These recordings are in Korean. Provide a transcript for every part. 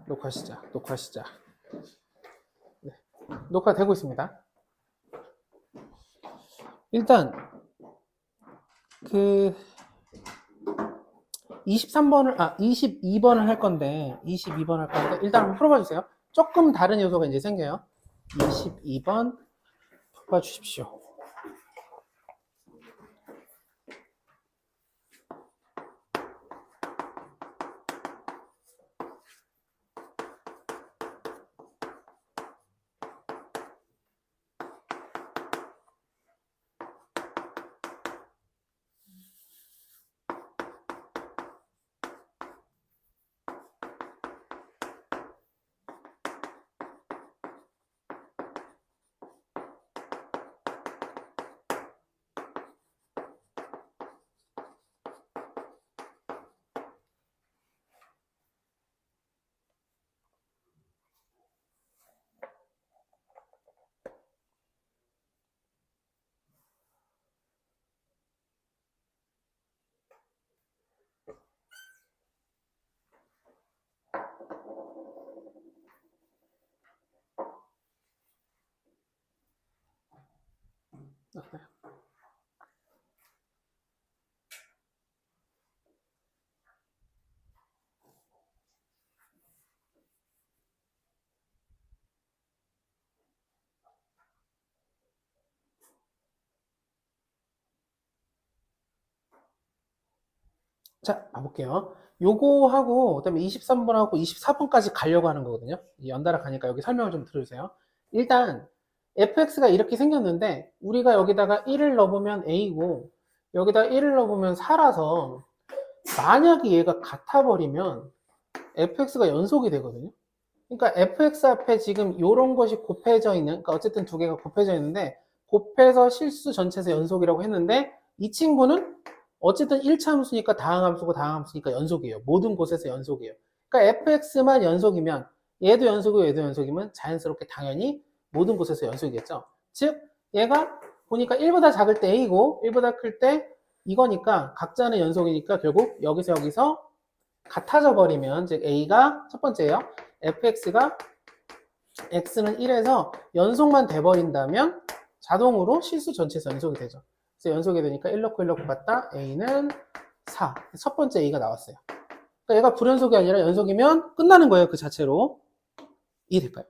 녹화 시작. 네, 녹화되고 있습니다. 일단 그 22번을 할 건데 일단 한번 풀어봐 주세요. 조금 다른 요소가 이제 생겨요. 22번 풀어봐 주십시오. 자, 봐볼게요. 요거하고 그다음에 23번하고 24번까지 가려고 하는 거거든요. 연달아 가니까 여기 설명을 좀 들어주세요. 일단 fx가 이렇게 생겼는데 우리가 여기다가 1을 넣어보면 a고 여기다 1을 넣어보면 4라서 만약에 얘가 같아 버리면 fx가 연속이 되거든요. 그러니까 fx 앞에 지금 이런 것이 곱해져 있는, 그러니까 어쨌든 두 개가 곱해져 있는데 곱해서 실수 전체에서 연속이라고 했는데 이 친구는 어쨌든 1차 함수니까 다항함수고 다항함수니까 연속이에요. 모든 곳에서 연속이에요. 그러니까 fx만 연속이면 얘도 연속이고 얘도 연속이면 자연스럽게 당연히 모든 곳에서 연속이겠죠. 즉 얘가 보니까 1보다 작을 때 a고 1보다 클 때 이거니까 각자는 연속이니까 결국 여기서 같아져 버리면, 즉 a가 첫 번째예요. fx가 x는 1에서 연속만 돼버린다면 자동으로 실수 전체에서 연속이 되죠. 그래서 연속이 되니까 1 넣고 1 넣고 같다. a는 4. 첫 번째 a가 나왔어요. 그러니까 얘가 불연속이 아니라 연속이면 끝나는 거예요. 그 자체로. 이해될까요?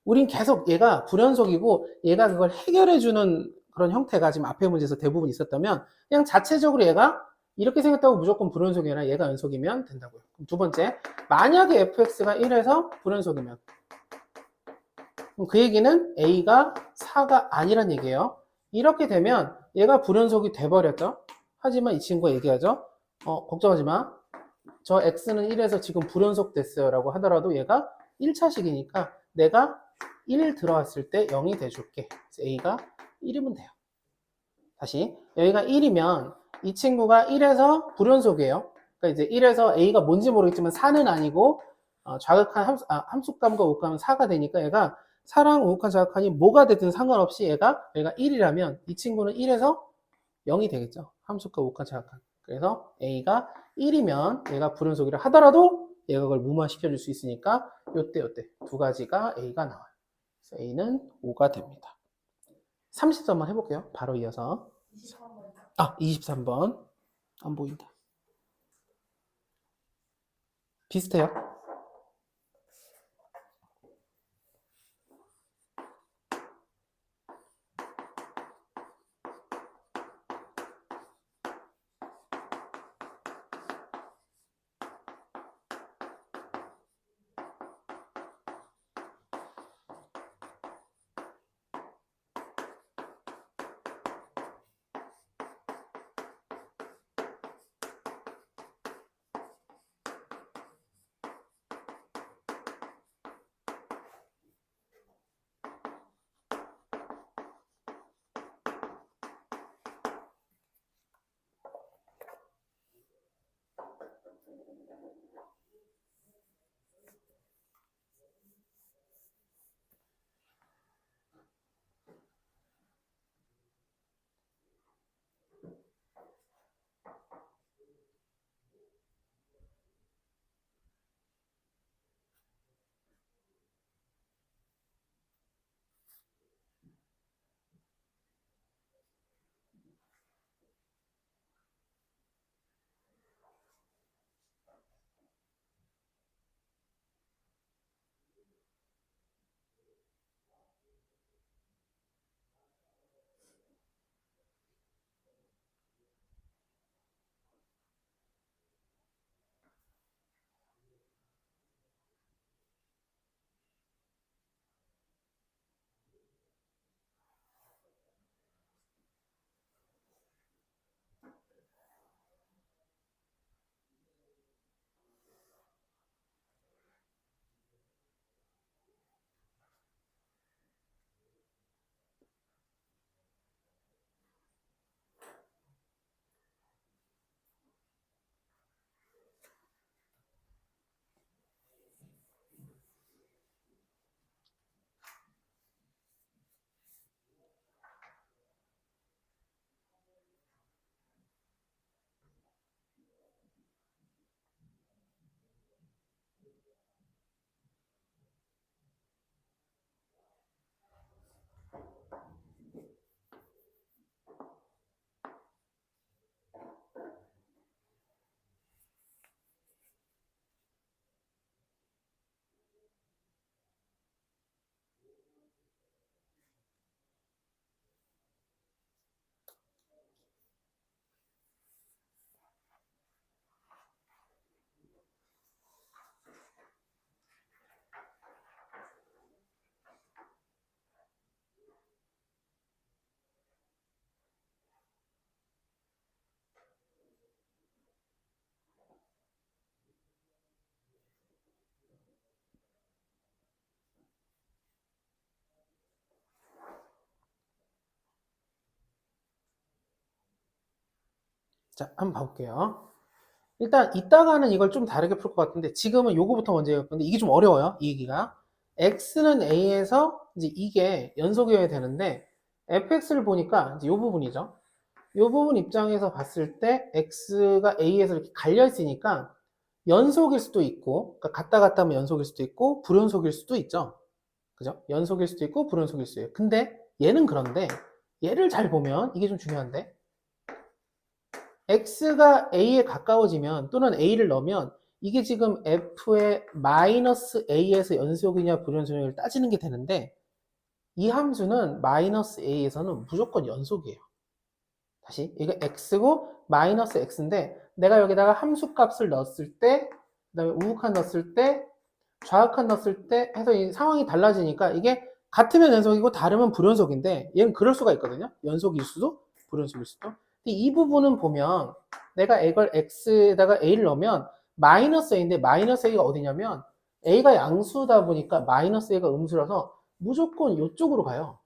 우린 계속 얘가 불연속이고 얘가 그걸 해결해주는 그런 형태가 지금 앞에 문제에서 대부분 있었다면 그냥 자체적으로 얘가 이렇게 생겼다고 무조건 불연속이 아니라 얘가 연속이면 된다고요. 그럼 두 번째, 만약에 fx가 1에서 불연속이면 그럼 그 얘기는 a가 4가 아니란 얘기예요. 이렇게 되면 얘가 불연속이 돼버렸죠. 하지만 이 친구가 얘기하죠. 걱정하지 마. 저 x는 1에서 지금 불연속 됐어요 라고 하더라도 얘가 1차식이니까 내가 1 들어왔을 때 0이 돼줄게. 그래서 a가 1이면 돼요. 다시 여기가 1이면 이 친구가 1에서 불연속이에요. 그러니까 이제 1에서 a가 뭔지 모르겠지만 4는 아니고 좌극한 함수감과 우극감은 4가 되니까 얘가 4랑 우극한 좌극한이 뭐가 됐든 상관없이 얘가 1이라면 이 친구는 1에서 0이 되겠죠. 함수과 우극한 좌극한. 그래서 a가 1이면 얘가 불연속이라 하더라도 얘가 그걸 무마시켜 줄 수 있으니까 요때 두 가지가 a가 나와요. 그래서 a는 5가 됩니다. 30점만 해볼게요. 바로 이어서 23번 안 보인다. 비슷해요. 자, 한번 봐볼게요. 일단 이따가는 이걸 좀 다르게 풀 것 같은데 지금은 요거부터 먼저 해볼 건데 이게 좀 어려워요. 이 얘기가. x는 a에서 이제 이게 연속이어야 되는데 fx를 보니까 이제 요 부분이죠. 요 부분 입장에서 봤을 때 x가 a에서 이렇게 갈려 있으니까 연속일 수도 있고, 그러니까 갔다 갔다 하면 연속일 수도 있고 불연속일 수도 있죠. 그죠? 연속일 수도 있고 불연속일 수도 있고. 근데 얘는 그런데 얘를 잘 보면 이게 좀 중요한데 x가 a에 가까워지면 또는 a를 넣으면 이게 지금 f의 마이너스 a에서 연속이냐 불연속이냐를 따지는 게 되는데 이 함수는 마이너스 a에서는 무조건 연속이에요. 다시 이게 x고 마이너스 x인데 내가 여기다가 함수 값을 넣었을 때 그다음에 우극한 넣었을 때 좌극한 넣었을 때 해서 이 상황이 달라지니까 이게 같으면 연속이고 다르면 불연속인데 얘는 그럴 수가 있거든요. 연속일 수도 불연속일 수도. 근데 이 부분은 보면 내가 이걸 x에다가 a를 넣으면 마이너스 a인데 마이너스 a가 어디냐면 a가 양수다 보니까 마이너스 a가 음수라서 무조건 이쪽으로 가요.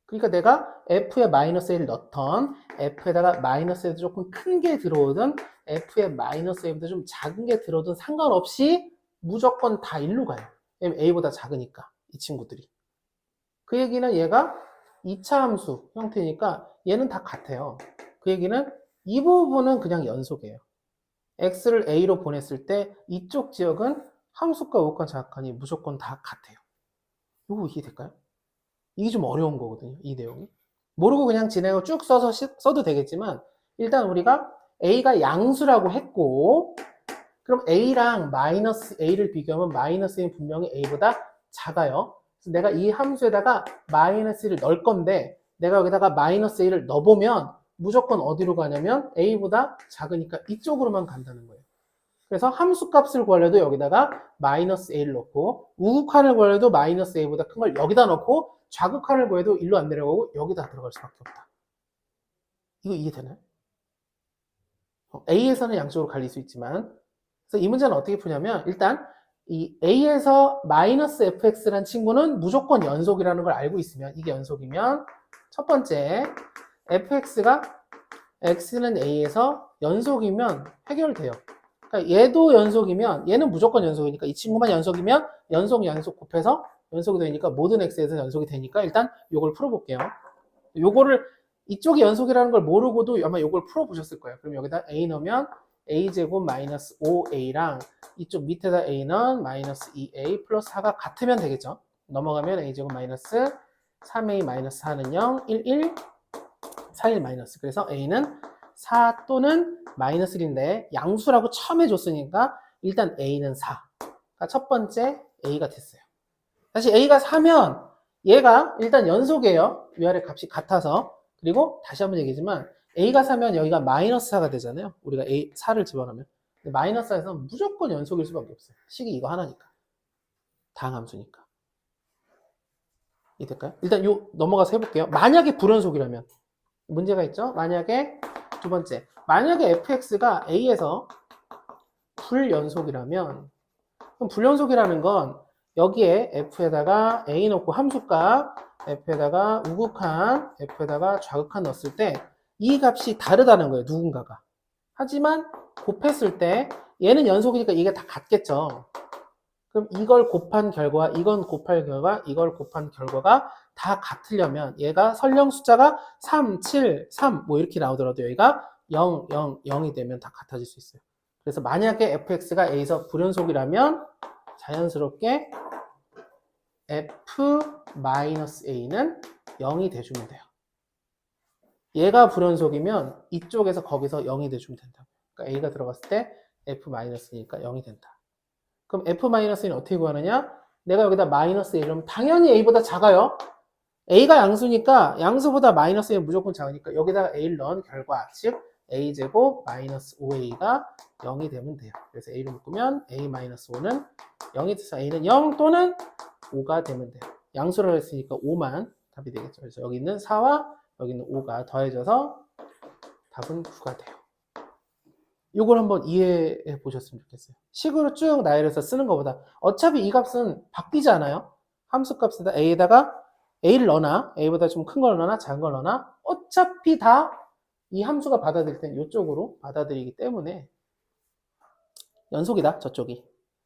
그러니까 내가 f에 마이너스 a를 넣던 f에다가 마이너스 a도 조금 큰 게 들어오든 f에 마이너스 a보다 좀 작은 게 들어오든 상관없이 무조건 다 일로 가요. 왜냐면 a보다 작으니까 이 친구들이. 그 얘기는 얘가 2차 함수 형태니까 얘는 다 같아요. 그 얘기는 이 부분은 그냥 연속이에요. x를 a로 보냈을 때 이쪽 지역은 함수과 우극한 좌극한이 무조건 다 같아요. 이거 이해될까요? 이게 좀 어려운 거거든요. 이 내용이. 모르고 그냥 진행을 쭉 써도 되겠지만 일단 우리가 a가 양수라고 했고 그럼 a랑 마이너스 a를 비교하면 마이너스 a는 분명히 a보다 작아요. 그래서 내가 이 함수에다가 마이너스 1을 넣을 건데 내가 여기다가 마이너스 a를 넣어보면 무조건 어디로 가냐면 a보다 작으니까 이쪽으로만 간다는 거예요. 그래서 함수 값을 구하려도 여기다가 마이너스 a를 넣고 우극한을 구하려도 마이너스 a보다 큰 걸 여기다 넣고 좌극한을 구해도 일로 안 내려가고 여기다 들어갈 수밖에 없다. 이거 이해되나요? A에서는 양쪽으로 갈릴 수 있지만 그래서 이 문제는 어떻게 푸냐면 일단 이 A에서 마이너스 fx라는 친구는 무조건 연속이라는 걸 알고 있으면 이게 연속이면 첫 번째 fx가 x는 A에서 연속이면 해결돼요. 그러니까 얘도 연속이면 얘는 무조건 연속이니까 이 친구만 연속이면 연속 곱해서 연속이 되니까 모든 x에서 연속이 되니까 일단 요걸 풀어볼게요. 요거를 이쪽이 연속이라는 걸 모르고도 아마 요걸 풀어보셨을 거예요. 그럼 여기다 a 넣으면 a제곱 마이너스 5a랑 이쪽 밑에다 a는 마이너스 2a 플러스 4가 같으면 되겠죠. 넘어가면 a제곱 마이너스 3a 마이너스 4는 0, 1, 1, 4, 1 마이너스. 그래서 a는 4 또는 마이너스 1인데 양수라고 처음 해줬으니까 일단 a는 4. 그러니까 첫 번째 a가 됐어요. 다시 a가 4면 얘가 일단 연속이에요. 위아래 값이 같아서. 그리고 다시 한번 얘기지만 a가 4면 여기가 마이너스 4가 되잖아요. 우리가 a 4를 집어넣으면. 마이너스 4에서 무조건 연속일 수밖에 없어요. 식이 이거 하나니까. 다항함수니까. 이해될까요? 일단 요 넘어가서 해볼게요. 만약에 불연속이라면 문제가 있죠. 만약에 두 번째 만약에 fx가 a에서 불연속이라면 그럼 불연속이라는 건 여기에 f에다가 a 넣고 함수값 f에다가 우극한 f에다가 좌극한 넣었을 때 이 값이 다르다는 거예요. 누군가가. 하지만 곱했을 때 얘는 연속이니까 이게 다 같겠죠. 그럼 이걸 곱한 결과 이건 곱할 결과 이걸 곱한 결과가 다 같으려면 얘가 설령 숫자가 3, 7, 3 뭐 이렇게 나오더라도 여기가 0, 0, 0이 되면 다 같아질 수 있어요. 그래서 만약에 fx가 a에서 불연속이라면 자연스럽게 f-a는 0이 돼주면 돼요. 얘가 불연속이면 이쪽에서 거기서 0이 돼주면 된다. 그러니까 a가 들어갔을 때 f-니까 0이 된다. 그럼 f-는 어떻게 구하느냐? 내가 여기다 마이너스 a 이러면 당연히 a보다 작아요. a가 양수니까 양수보다 마이너스 a는 무조건 작으니까 여기다가 a를 넣은 결과 즉 a제곱 마이너스 5a가 0이 되면 돼요. 그래서 a를 묶으면 a-5는 0이 돼서 a는 0 또는 5가 되면 돼요. 양수를 했으니까 5만 답이 되겠죠. 그래서 여기 있는 4와 여기 있는 5가 더해져서 답은 9가 돼요. 이걸 한번 이해해 보셨으면 좋겠어요. 식으로 쭉 나열해서 쓰는 것보다 어차피 이 값은 바뀌지 않아요. 함수 값에다 a에다가 a를 넣어놔 a보다 좀 큰 걸 넣어놔 작은 걸 넣어놔 어차피 다 이 함수가 받아들일 땐 이쪽으로 받아들이기 때문에 연속이다, 저쪽이.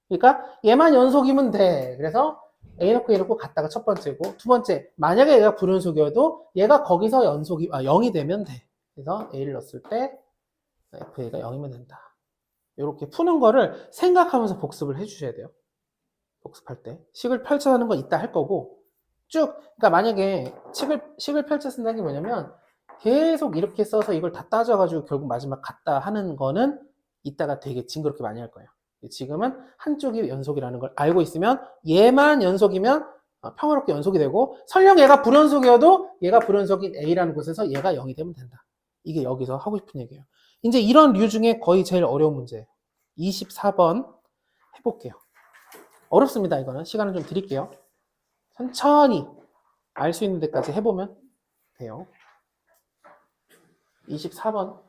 그러니까 얘만 연속이면 돼. 그래서 A 넣고 A 넣고 같다가 첫 번째고, 두 번째, 만약에 얘가 불연속이어도 얘가 거기서 0이 되면 돼. 그래서 A를 넣었을 때 FA가 0이면 된다. 이렇게 푸는 거를 생각하면서 복습을 해주셔야 돼요. 복습할 때. 식을 펼쳐 하는 건 이따 할 거고, 쭉, 그러니까 만약에 식을 펼쳐 쓴다는 게 뭐냐면, 계속 이렇게 써서 이걸 다 따져가지고 결국 마지막 같다 하는 거는 이따가 되게 징그럽게 많이 할 거예요. 지금은 한쪽이 연속이라는 걸 알고 있으면 얘만 연속이면 평화롭게 연속이 되고, 설령 얘가 불연속이어도 얘가 불연속인 A라는 곳에서 얘가 0이 되면 된다. 이게 여기서 하고 싶은 얘기예요. 이제 이런 류 중에 거의 제일 어려운 문제예요. 24번 해볼게요. 어렵습니다. 이거는 시간을 좀 드릴게요. 천천히 알 수 있는 데까지 해보면 돼요. 24번.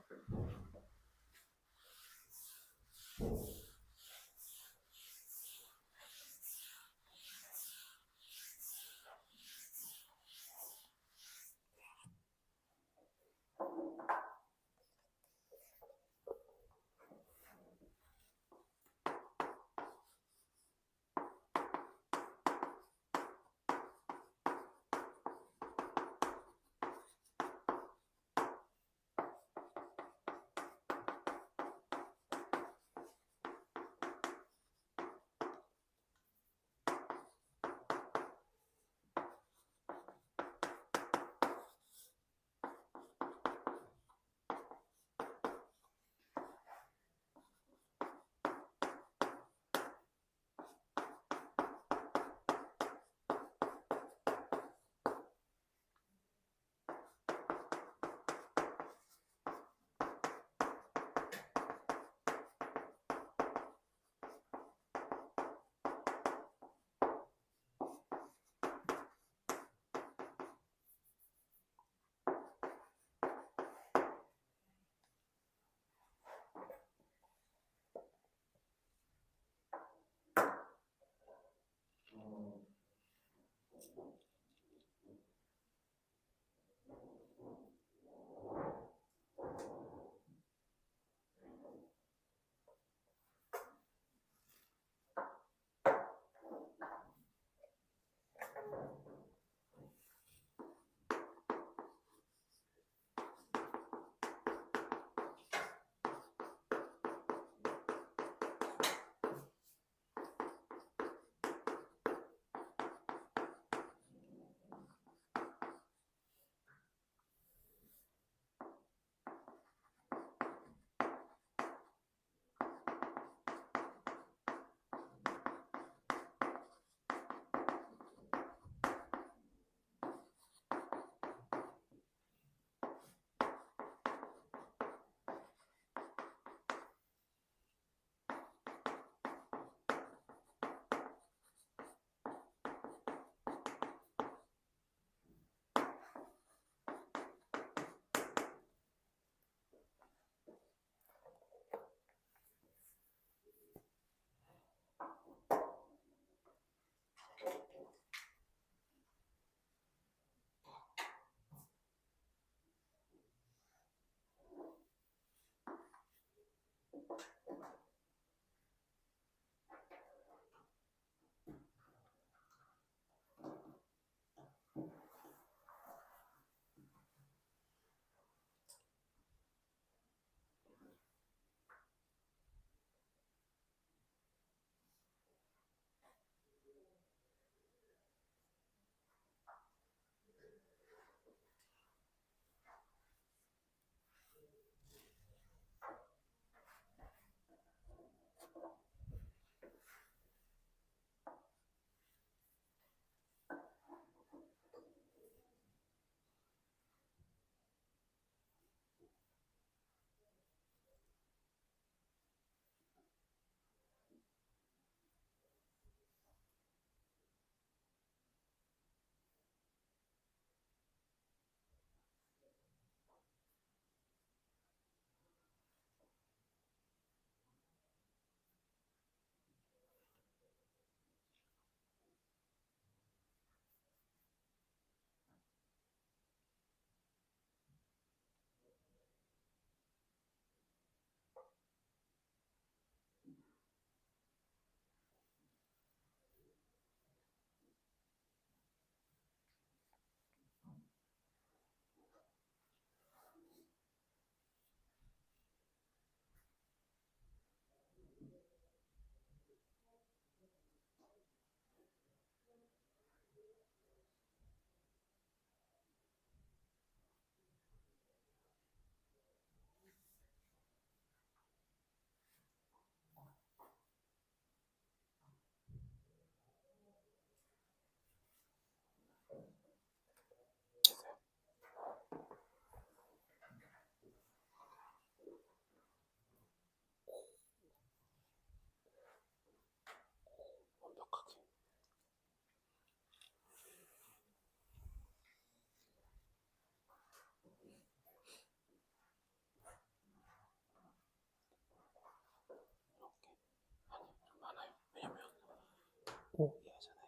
5 이하잖아요.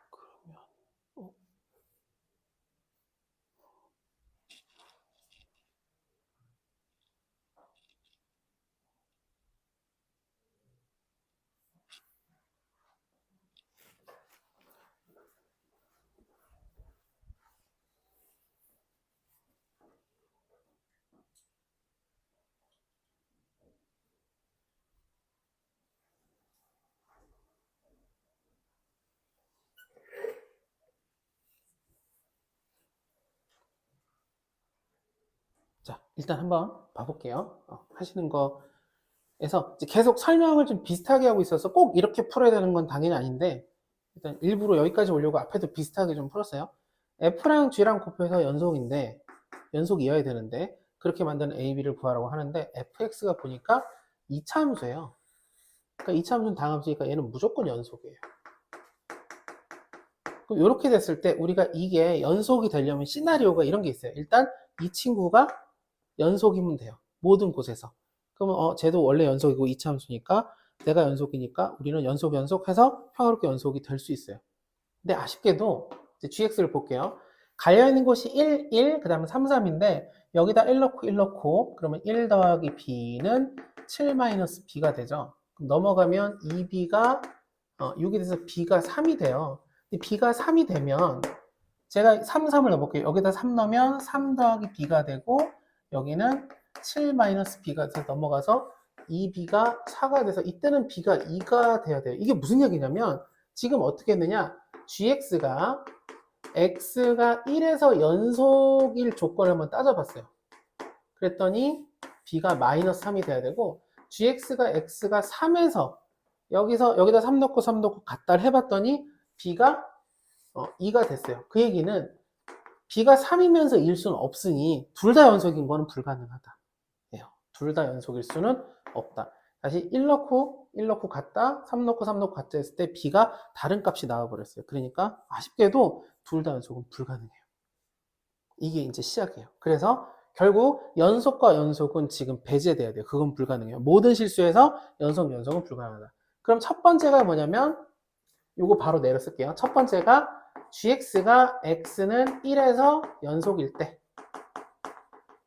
그러면 자, 일단 한번 봐볼게요. 하시는 거에서 이제 계속 설명을 좀 비슷하게 하고 있어서 꼭 이렇게 풀어야 되는 건 당연히 아닌데, 일단 일부러 여기까지 오려고 앞에도 비슷하게 좀 풀었어요. F랑 G랑 곱해서 연속인데, 연속이어야 되는데, 그렇게 만드는 AB를 구하라고 하는데, FX가 보니까 2차 함수예요. 그러니까 2차 함수는 당함수니까 얘는 무조건 연속이에요. 그럼 이렇게 됐을 때 우리가 이게 연속이 되려면 시나리오가 이런 게 있어요. 일단 이 친구가 연속이면 돼요. 모든 곳에서. 그러면 쟤도 원래 연속이고 2차 함수니까 내가 연속이니까 우리는 연속해서 평화롭게 연속이 될 수 있어요. 근데 아쉽게도 이제 gx를 볼게요. 갈려있는 곳이 1, 1, 그 다음에 3, 3인데 여기다 1 넣고 1 넣고 그러면 1 더하기 b는 7 마이너스 b가 되죠. 그럼 넘어가면 2b가 6이 돼서 b가 3이 돼요. b가 3이 되면 제가 3, 3을 넣어볼게요. 여기다 3 넣으면 3 더하기 b가 되고 여기는 7 마이너스 b가 돼서 넘어가서 2b가 4가 돼서 이때는 b가 2가 돼야 돼요. 이게 무슨 얘기냐면 지금 어떻게 했느냐, gx가 x가 1에서 연속일 조건을 한번 따져봤어요. 그랬더니 b가 마이너스 3이 돼야 되고 gx가 x가 3에서 여기다 3 넣고 3 넣고 갖다 해봤더니 b가 2가 됐어요. 그 얘기는 b가 3이면서 1 수는 없으니 둘 다 연속인 거는 불가능하다. 둘 다 연속일 수는 없다. 다시 1 넣고 1 넣고 같다, 3 넣고 3 넣고 같다 했을 때 b가 다른 값이 나와버렸어요. 그러니까 아쉽게도 둘 다 연속은 불가능해요. 이게 이제 시작이에요. 그래서 결국 연속과 연속은 지금 배제돼야 돼요. 그건 불가능해요. 모든 실수에서 연속은 불가능하다. 그럼 첫 번째가 뭐냐면 요거 바로 내려 쓸게요. 첫 번째가 gx가 x는 1에서 연속일 때,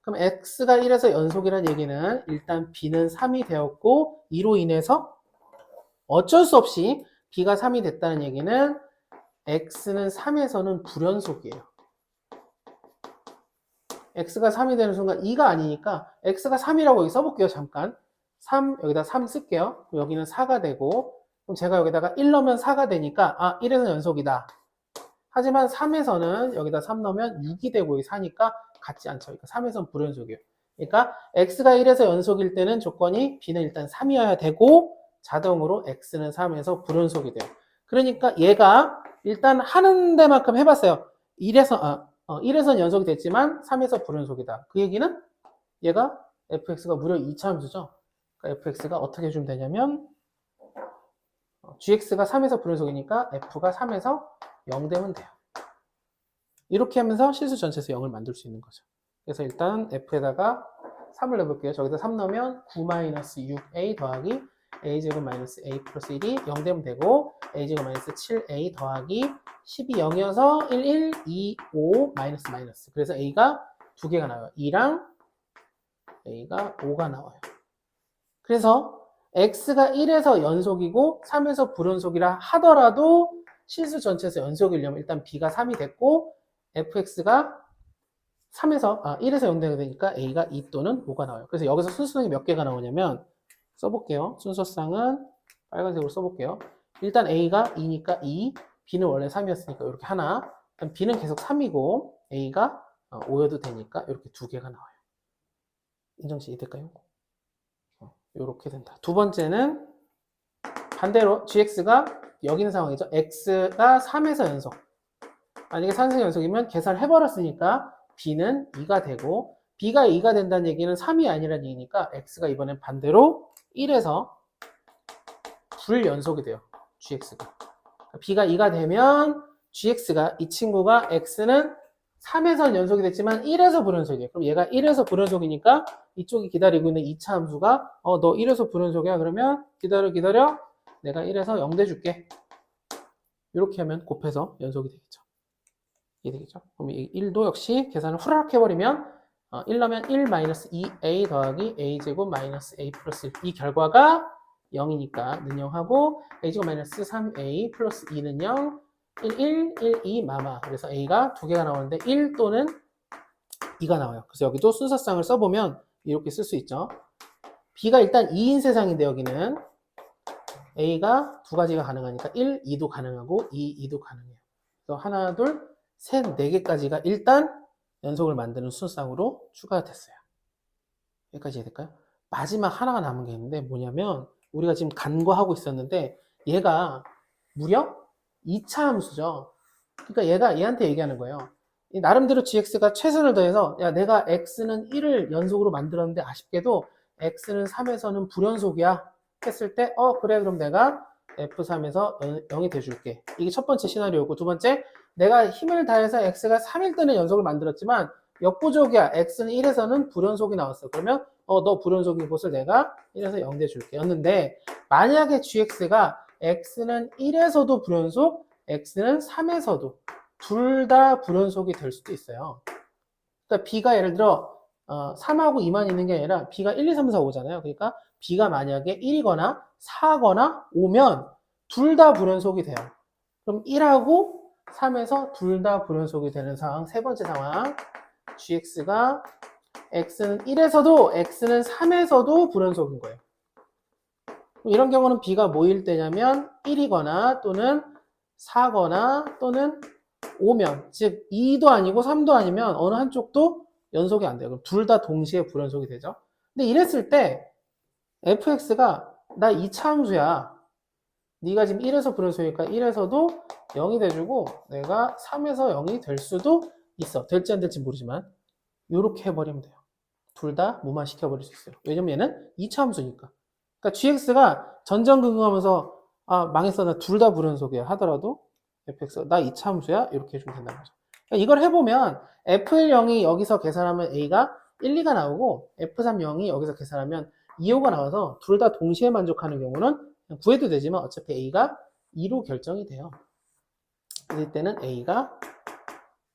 그럼 x가 1에서 연속이라는 얘기는 일단 b는 3이 되었고 이로 인해서 어쩔 수 없이 b가 3이 됐다는 얘기는 x는 3에서는 불연속이에요. x가 3이 되는 순간 2가 아니니까 x가 3이라고 여기 써볼게요. 잠깐 3, 여기다 3 쓸게요. 여기는 4가 되고, 그럼 제가 여기다가 1 넣으면 4가 되니까 1에서 연속이다. 하지만 3에서는 여기다 3 넣으면 6이 되고 여기 4니까 같지 않죠. 그러니까 3에서는 불연속이에요. 그러니까 x가 1에서 연속일 때는 조건이 b는 일단 3이어야 되고 자동으로 x는 3에서 불연속이 돼요. 그러니까 얘가 일단 하는 데만큼 해봤어요. 1에서 연속이 됐지만 3에서 불연속이다. 그 얘기는 얘가 fx가 무려 2차 함수죠. 그러니까 fx가 어떻게 해주면 되냐면 gx가 3에서 불연속이니까 f가 3에서 0 되면 돼요. 이렇게 하면서 실수 전체에서 0을 만들 수 있는 거죠. 그래서 일단 f에다가 3을 넣어볼게요. 저기다 3 넣으면 9-6a 더하기 a제곱 마이너스 a 플러스 1이 0 되면 되고, a제곱 마이너스 7a 더하기 10이 0이어서 1, 1, 2, 5 마이너스 마이너스. 그래서 a가 두 개가 나와요. 2랑 a가 5가 나와요. 그래서 x가 1에서 연속이고 3에서 불연속이라 하더라도 실수 전체에서 연속이려면 일단 b가 3이 됐고 fx가 1에서 0 되니까 a가 2 또는 5가 나와요. 그래서 여기서 순수성이 몇 개가 나오냐면 써볼게요. 순서쌍은 빨간색으로 써볼게요. 일단 a가 2니까 2, b는 원래 3이었으니까 이렇게 하나, b는 계속 3이고 a가 5여도 되니까 이렇게 두 개가 나와요. 인정시 이해될까요? 이렇게 된다. 두 번째는 반대로 gx가 여기 있는 상황이죠. x가 3에서 연속. 만약에 3에서 연속이면 계산을 해버렸으니까 b는 2가 되고, b가 2가 된다는 얘기는 3이 아니라는 얘기니까 x가 이번엔 반대로 1에서 불연속이 돼요. gx가. b가 2가 되면 gx가, 이 친구가 x는 3에서 연속이 됐지만 1에서 불연속이에요. 그럼 얘가 1에서 불연속이니까 이쪽이 기다리고 있는 2차 함수가 너 1에서 불연속이야? 그러면 기다려 내가 1에서 0 대줄게. 이렇게 하면 곱해서 연속이 되겠죠. 이게 되겠죠. 그럼 이 1도 역시 계산을 후라락 해버리면 1 넣으면 1 마이너스 2a 더하기 a제곱 마이너스 a 플러스 1. 이 결과가 0이니까 는 0하고 a제곱 마이너스 3a 플러스 2는 0, 1, 1, 1, 2 마마. 그래서 a가 두 개가 나오는데 1 또는 2가 나와요. 그래서 여기도 순서쌍을 써보면 이렇게 쓸 수 있죠. b가 일단 2인 세상인데 여기는 a가 두 가지가 가능하니까 1, 2도 가능하고 2, 2도 가능해요. 그래서 하나, 둘, 셋, 네 개까지가 일단 연속을 만드는 순서쌍으로 추가가 됐어요. 여기까지 해야 될까요? 마지막 하나가 남은 게 있는데 뭐냐면 우리가 지금 간과하고 있었는데 얘가 무려 2차 함수죠. 그러니까 얘가 얘한테 얘기하는 거예요. 나름대로 gx가 최선을 다해서 야 내가 x는 1을 연속으로 만들었는데 아쉽게도 x는 3에서는 불연속이야 했을 때 그래 그럼 내가 f3에서 0이 돼줄게. 이게 첫 번째 시나리오고 두 번째 내가 힘을 다해서 x가 3일 때는 연속을 만들었지만 역부족이야. x는 1에서는 불연속이 나왔어. 그러면 너 불연속인 곳을 내가 1에서 0 돼줄게 였는데 만약에 gx가 x는 1에서도 불연속 x는 3에서도 둘 다 불연속이 될 수도 있어요. 그러니까 b가 예를 들어 3하고 2만 있는 게 아니라 b가 1, 2, 3, 4, 5잖아요. 그러니까 b가 만약에 1이거나 4거나 5면 둘 다 불연속이 돼요. 그럼 1하고 3에서 둘 다 불연속이 되는 상황. 세 번째 상황. gx가 x는 1에서도 x는 3에서도 불연속인 거예요. 이런 경우는 b가 뭐일 때냐면 1이거나 또는 4거나 또는 5면, 즉 2도 아니고 3도 아니면 어느 한쪽도 연속이 안 돼요. 그럼 둘 다 동시에 불연속이 되죠. 근데 이랬을 때 fx가 나 2차 함수야. 네가 지금 1에서 불연속이니까 1에서도 0이 돼주고 내가 3에서 0이 될 수도 있어. 될지 안 될지 모르지만 이렇게 해버리면 돼요. 둘 다 무마시켜버릴 수 있어요. 왜냐면 얘는 2차 함수니까. 그러니까 gx가 전전긍긍하면서 망했어 나 둘 다 불연속이야 하더라도 fx 나 2차 함수야 이렇게 해주면 된다는 거죠. 그러니까 이걸 해보면 f1 0이 여기서 계산하면 a가 1, 2가 나오고 f3 0이 여기서 계산하면 2, 5가 나와서 둘 다 동시에 만족하는 경우는 그냥 구해도 되지만 어차피 a가 2로 결정이 돼요. 그럴 때는 a가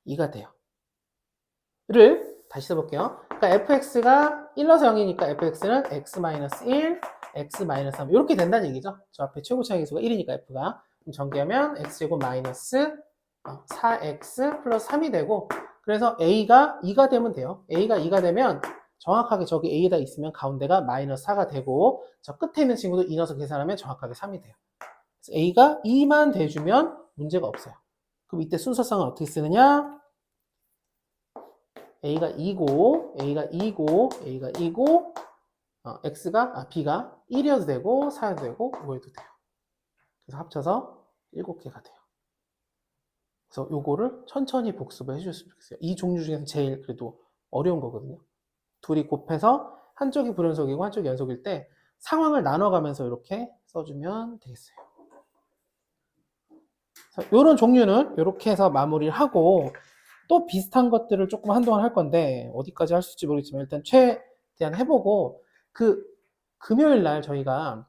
2가 돼요. 를 다시 써볼게요. 그러니까 fx가 1 넣어서 0이니까 fx는 x-1, x-3 이렇게 된다는 얘기죠. 저 앞에 최고 차이수가 1이니까 f가 전개하면 x제곱 마이너스 4x 플러스 3이 되고 그래서 a가 2가 되면 돼요. a가 2가 되면 정확하게 저기 a에다 있으면 가운데가 마이너스 4가 되고 저 끝에 있는 친구도 2 넣어서 계산하면 정확하게 3이 돼요. 그래서 a가 2만 돼주면 문제가 없어요. 그럼 이때 순서상은 어떻게 쓰느냐? a가 2고 A가 2고 A가 2고 b가 1이어도 되고 4여도 되고 5여도 돼요. 그래서 합쳐서 7개가 돼요. 그래서 요거를 천천히 복습을 해주셨으면 좋겠어요. 이 종류 중에서 제일 그래도 어려운 거거든요. 둘이 곱해서 한쪽이 불연속이고 한쪽이 연속일 때 상황을 나눠가면서 이렇게 써주면 되겠어요. 이런 종류는 이렇게 해서 마무리를 하고 또 비슷한 것들을 조금 한동안 할 건데 어디까지 할 수 있을지 모르겠지만 일단 최대한 해보고 금요일 날 저희가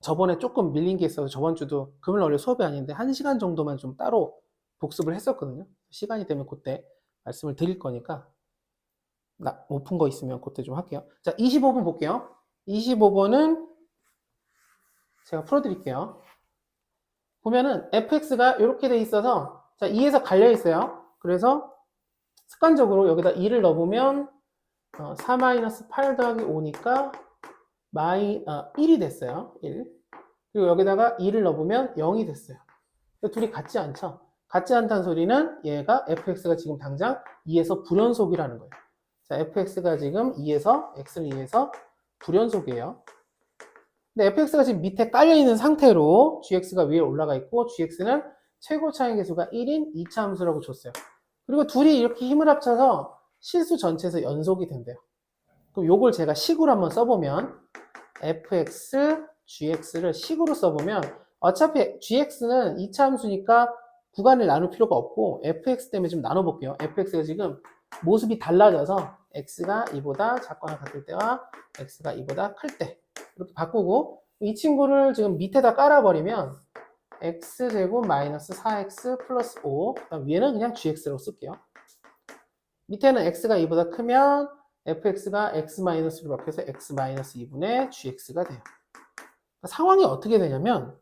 저번에 조금 밀린 게 있어서 저번 주도 금요일 원래 수업이 아닌데 1시간 정도만 좀 따로 복습을 했었거든요. 시간이 되면 그때 말씀을 드릴 거니까 못 푼 거 있으면 그때 좀 할게요. 자, 25번 볼게요. 25번은 제가 풀어드릴게요. 보면은 fx가 이렇게 돼 있어서 자 2에서 갈려 있어요. 그래서 습관적으로 여기다 2를 넣어보면 4-8 더하기 5니까 1이 됐어요. 1. 그리고 여기다가 2를 넣어보면 0이 됐어요. 둘이 같지 않죠? 같지 않다는 소리는 얘가 fx가 지금 당장 2에서 불연속이라는 거예요. 자, fx가 지금 2에서 x는 2에서 불연속이에요. 근데 fx가 지금 밑에 깔려있는 상태로 gx가 위에 올라가 있고 gx는 최고 차이 계수가 1인 2차 함수라고 줬어요. 그리고 둘이 이렇게 힘을 합쳐서 실수 전체에서 연속이 된대요. 그럼 요걸 제가 식으로 한번 써보면 fx, gx를 식으로 써보면 어차피 gx는 2차 함수니까 구간을 나눌 필요가 없고 fx 때문에 좀 나눠볼게요. fx가 지금 모습이 달라져서 x가 2보다 작거나 같을 때와 x가 2보다 클 때 이렇게 바꾸고 이 친구를 지금 밑에다 깔아버리면 x제곱 마이너스 4x 플러스 5, 그다음 위에는 그냥 gx라고 쓸게요. 밑에는 x가 2보다 크면 fx가 x-로 바뀌어서 x-2분의 gx가 돼요. 상황이 어떻게 되냐면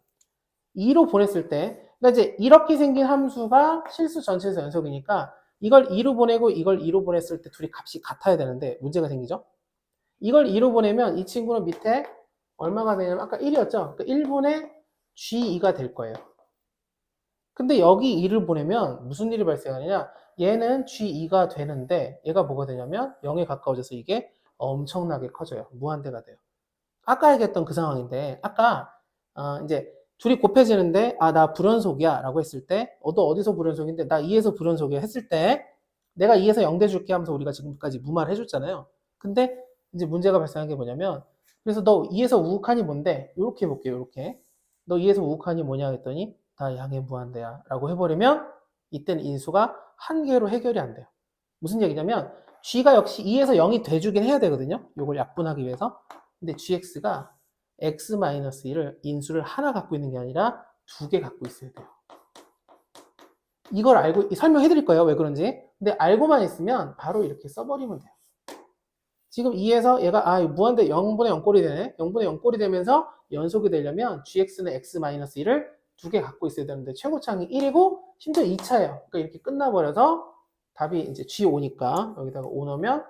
2로 보냈을 때, 그러니까 이제 이렇게 생긴 함수가 실수 전체에서 연속이니까 이걸 2로 보내고 이걸 2로 보냈을 때 둘이 값이 같아야 되는데 문제가 생기죠. 이걸 2로 보내면 이 친구는 밑에 얼마가 되냐면 아까 1이었죠. 그러니까 1분의 g2가 될 거예요. 근데 여기 2를 보내면 무슨 일이 발생하느냐, 얘는 g2가 되는데 얘가 뭐가 되냐면 0에 가까워져서 이게 엄청나게 커져요. 무한대가 돼요. 아까 얘기했던 그 상황인데, 아까 이제 둘이 곱해지는데 나 불연속이야 라고 했을 때, 너 어디서 불연속인데 나 2에서 불연속이야 했을 때 내가 2에서 0 대줄게 하면서 우리가 지금까지 무마를 해줬잖아요. 근데 이제 문제가 발생한 게 뭐냐면, 그래서 너 2에서 우극한이 뭔데? 이렇게 해볼게요. 이렇게 너 2에서 우극한이 뭐냐 했더니 다 양의 무한대야 라고 해버리면 이때는 인수가 한 개로 해결이 안 돼요. 무슨 얘기냐면 g가 역시 2에서 0이 돼주긴 해야 되거든요. 이걸 약분하기 위해서. 근데 gx가 x-1을 인수를 하나 갖고 있는 게 아니라 두 개 갖고 있어야 돼요. 이걸 알고 설명해 드릴 거예요. 왜 그런지. 근데 알고만 있으면 바로 이렇게 써버리면 돼요. 지금 2에서 얘가 무한대 0분의 0꼴이 되네. 0분의 0꼴이 되면서 연속이 되려면 gx는 x-1을 두 개 갖고 있어야 되는데 최고차항이 1이고 심지어 2차예요. 그러니까 이렇게 끝나버려서 답이 이제 g5니까 여기다가 5 넣으면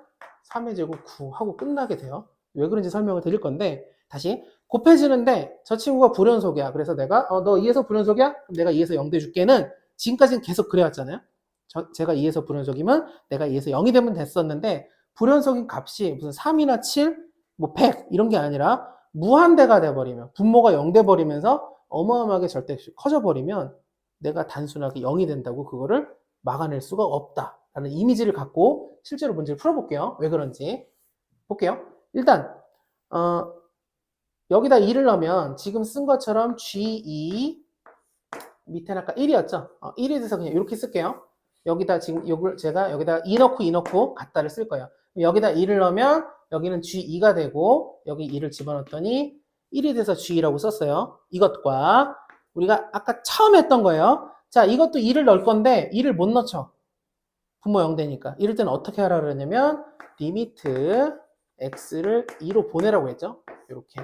3의 제곱 9 하고 끝나게 돼요. 왜 그런지 설명을 드릴 건데, 다시 곱해지는데 저 친구가 불연속이야. 그래서 내가 너 2에서 불연속이야? 그럼 내가 2에서 0 대줄게는 지금까지는 계속 그래왔잖아요. 제가 2에서 불연속이면 내가 2에서 0이 되면 됐었는데, 불연속인 값이 무슨 3이나 7, 뭐 100 이런 게 아니라 무한대가 돼버리면, 분모가 0 돼버리면서 어마어마하게 절대값이 커져버리면 내가 단순하게 0이 된다고 그거를 막아낼 수가 없다라는 이미지를 갖고 실제로 문제를 풀어볼게요. 왜 그런지 볼게요. 일단 여기다 2를 넣으면 지금 쓴 것처럼 G2 밑에는 아까 1이었죠. 1이 돼서 그냥 이렇게 쓸게요. 여기다 지금 이걸 제가 여기다 2 넣고 같다를 쓸 거예요. 여기다 2를 넣으면 여기는 G2가 되고 여기 2를 집어넣었더니 1이 돼서 G2라고 썼어요. 이것과 우리가 아까 처음 했던 거예요. 자, 이것도 2를 넣을 건데 2를 못 넣죠. 분모 0 되니까. 이럴 때는 어떻게 하라 그러냐면 리미트 x를 2로 보내라고 했죠. 이렇게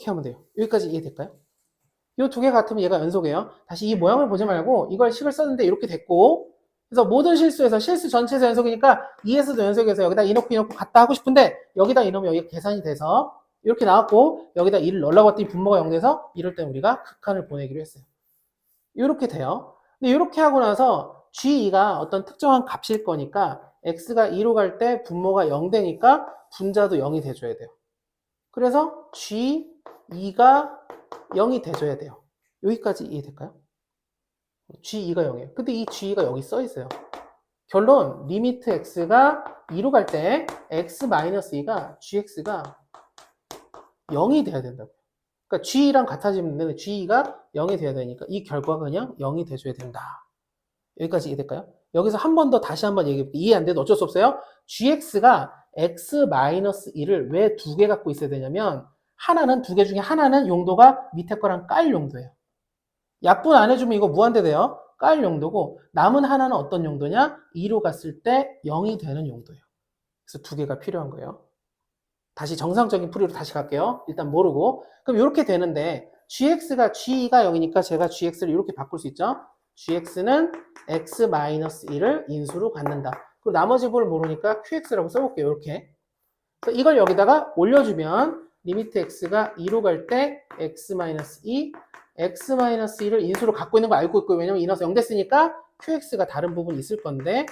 하면 돼요. 여기까지 이해될까요? 이 두 개 같으면 얘가 연속이에요. 다시 이 모양을 보지 말고 이걸 식을 썼는데 이렇게 됐고, 그래서 모든 실수에서 실수 전체에서 연속이니까 2에서도 연속해서 여기다 2 넣고 같다 하고 싶은데 여기다 2 넣으면 여기가 계산이 돼서 이렇게 나왔고, 여기다 2를 넣으려고 했더니 분모가 0 돼서 이럴 때는 우리가 극한을 보내기로 했어요. 이렇게 돼요. 근데 이렇게 하고 나서 G2가 어떤 특정한 값일 거니까 x가 2로 갈 때 분모가 0 되니까 분자도 0이 돼줘야 돼요. 그래서 G2가 0이 돼줘야 돼요. 여기까지 이해될까요? G2가 0이에요. 근데 이 G2가 여기 써 있어요. 결론, 리미트 x가 2로 갈 때 x-2가 gx가 0이 돼야 된다고요. 그러니까 G랑 같아지면 되는데 G가 0이 돼야 되니까 이 결과가 그냥 0이 돼줘야 된다. 여기까지 이해될까요? 여기서 한 번 더 다시 한번 얘기해볼게요. 이해 안 돼도 어쩔 수 없어요. GX가 X-1을 왜 두 개 갖고 있어야 되냐면 하나는 두 개 중에 하나는 용도가 밑에 거랑 깔 용도예요. 약분 안 해주면 이거 무한대 돼요. 깔 용도고 남은 하나는 어떤 용도냐? 2로 갔을 때 0이 되는 용도예요. 그래서 두 개가 필요한 거예요. 다시 정상적인 풀이로 다시 갈게요. 일단 모르고. 그럼 이렇게 되는데 gx가 g가 0이니까 제가 gx를 이렇게 바꿀 수 있죠. gx는 x-1을 인수로 갖는다. 그리고 나머지 부분을 모르니까 qx라고 써볼게요. 이렇게. 그래서 이걸 여기다가 올려주면 리미트 x가 2로 갈 때 x-2, x-2를 인수로 갖고 있는 거 알고 있고, 왜냐면 2 넣어서 0 됐으니까 qx가 다른 부분이 있을 건데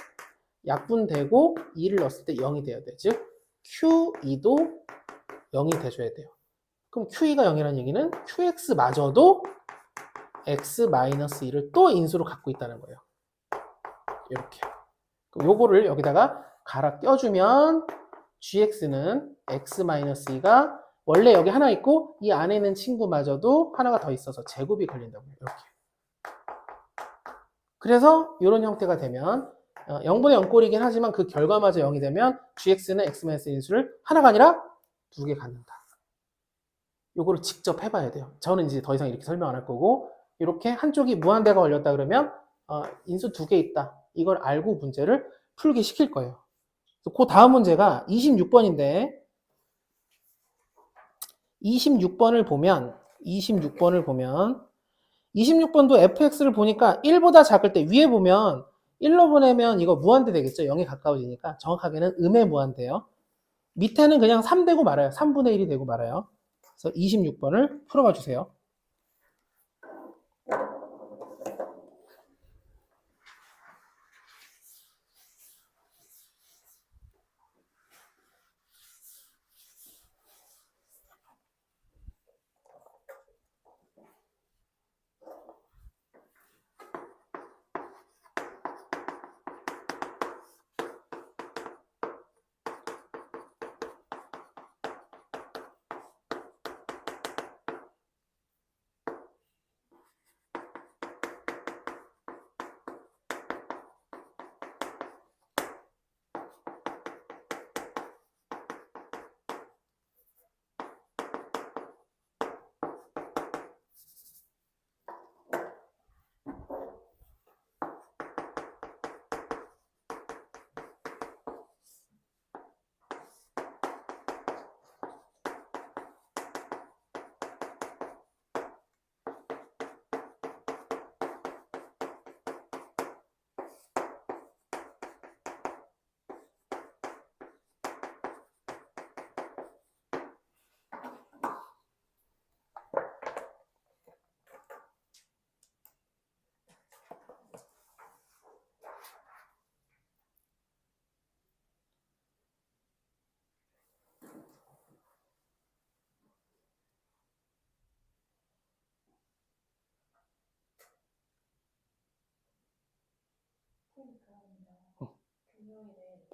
약분되고 2를 넣었을 때 0이 돼야 돼. 즉 Q2도 0이 돼줘야 돼요. 그럼 Q2가 0이라는 얘기는 QX마저도 X-2를 또 인수로 갖고 있다는 거예요. 이렇게. 그럼 요거를 여기다가 갈아 껴주면 GX는 X-2가 원래 여기 하나 있고 이 안에 있는 친구마저도 하나가 더 있어서 제곱이 걸린다고요. 이렇게. 그래서 이런 형태가 되면 0분의 0꼴이긴 하지만 그 결과마저 0이 되면 gx는 x-1 인수를 하나가 아니라 두 개 갖는다. 요거를 직접 해봐야 돼요. 저는 이제 더 이상 이렇게 설명 안 할 거고, 이렇게 한쪽이 무한대가 걸렸다 그러면 인수 두 개 있다. 이걸 알고 문제를 풀게 시킬 거예요. 그 다음 문제가 26번인데 26번을 보면 26번도 fx를 보니까 1보다 작을 때 위에 보면 1로 보내면 이거 무한대 되겠죠. 0에 가까워지니까 정확하게는 음의 무한대예요. 밑에는 그냥 3 되고 말아요. 3분의 1이 되고 말아요. 그래서 26번을 풀어봐 주세요.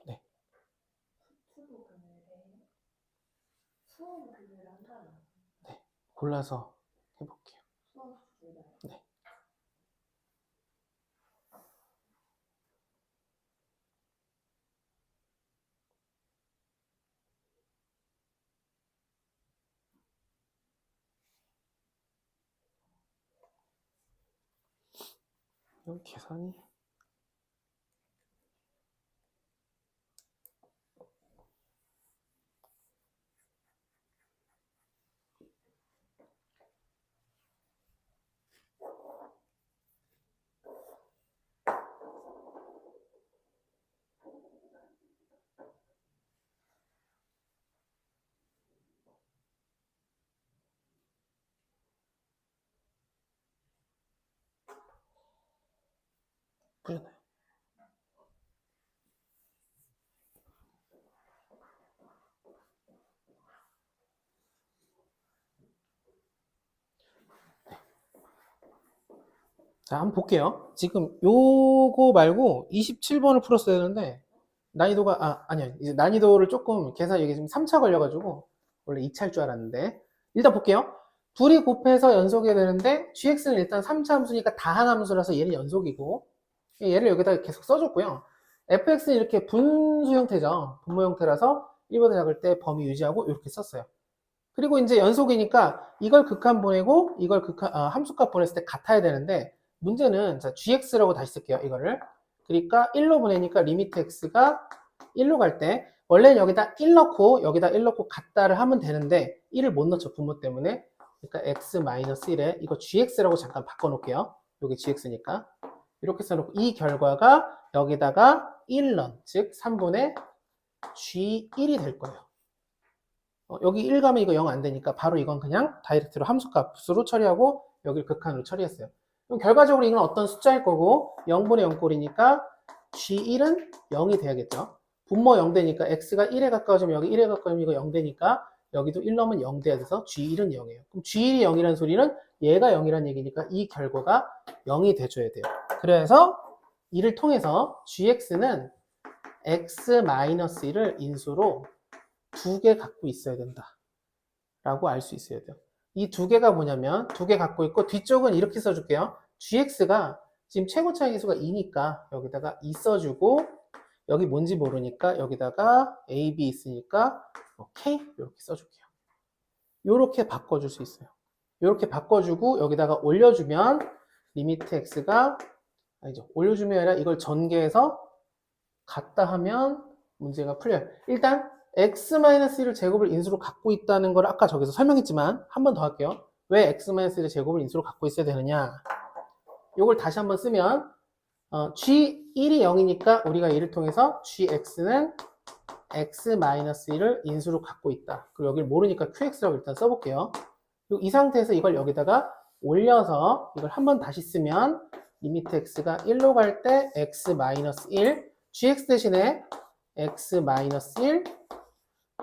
네. 네. 골라서 해볼게요. 네. 여기 계산이 풀렸나요? 자, 한번 볼게요. 지금 요거 말고 27번을 풀었어야 되는데 난이도가 아니요. 이제 난이도를 조금 계산 이게 지금 3차 걸려가지고 원래 2차일 줄 알았는데 일단 볼게요. 둘이 곱해서 연속이 되는데 gx는 일단 3차 함수니까 다한 함수라서 얘는 연속이고 얘를 여기다 계속 써줬고요. fx는 이렇게 분수 형태죠. 분모 형태라서 1보다 작을 때 범위 유지하고 이렇게 썼어요. 그리고 이제 연속이니까 이걸 극한 보내고 이걸 함수값 보냈을 때 같아야 되는데 문제는 자, gx라고 다시 쓸게요. 이거를. 그러니까 1로 보내니까 리미트 x가 1로 갈 때 원래는 여기다 1 넣고 여기다 1 넣고 같다를 하면 되는데 1을 못 넣죠. 분모 때문에. 그러니까 x-1에 이거 gx라고 잠깐 바꿔놓을게요. 여기 gx니까. 이렇게 써놓고 이 결과가 여기다가 1런 즉 3분의 g1이 될 거예요. 여기 1 가면 이거 0 안 되니까 바로 이건 그냥 다이렉트로 함수값으로 처리하고 여기를 극한으로 처리했어요. 그럼 결과적으로 이건 어떤 숫자일 거고 0분의 0꼴이니까 G1은 0이 돼야겠죠. 분모 0 되니까 X가 1에 가까워지면 여기 1에 가까워지면 이거 0 되니까 여기도 1 넣으면 0 돼야 돼서 G1은 0이에요. 그럼 G1이 0이라는 소리는 얘가 0이라는 얘기니까 이 결과가 0이 돼줘야 돼요. 그래서 이를 통해서 GX는 X-1을 인수로 두 개 갖고 있어야 된다 라고 알 수 있어야 돼요. 이 두 개가 뭐냐면 두 개 갖고 있고 뒤쪽은 이렇게 써줄게요. gx가 지금 최고 차이계수가 2니까 여기다가 2 써주고 여기 뭔지 모르니까 여기다가 a, b 있으니까 K 이렇게 써줄게요. 이렇게 바꿔줄 수 있어요. 이렇게 바꿔주고 여기다가 올려주면 리미트 x가 아니죠. 올려주면 아니라 이걸 전개해서 같다 하면 문제가 풀려요. 일단 x-1을 제곱을 인수로 갖고 있다는 걸 아까 저기서 설명했지만 한 번 더 할게요. 왜 x-1을 제곱을 인수로 갖고 있어야 되느냐. 이걸 다시 한번 쓰면 g1이 0이니까 우리가 이를 통해서 gx는 x-1을 인수로 갖고 있다. 그리고 여기를 모르니까 qx라고 일단 써볼게요. 그리고 이 상태에서 이걸 여기다가 올려서 이걸 한번 다시 쓰면 리미트 x가 1로 갈 때 x-1 gx 대신에 x-1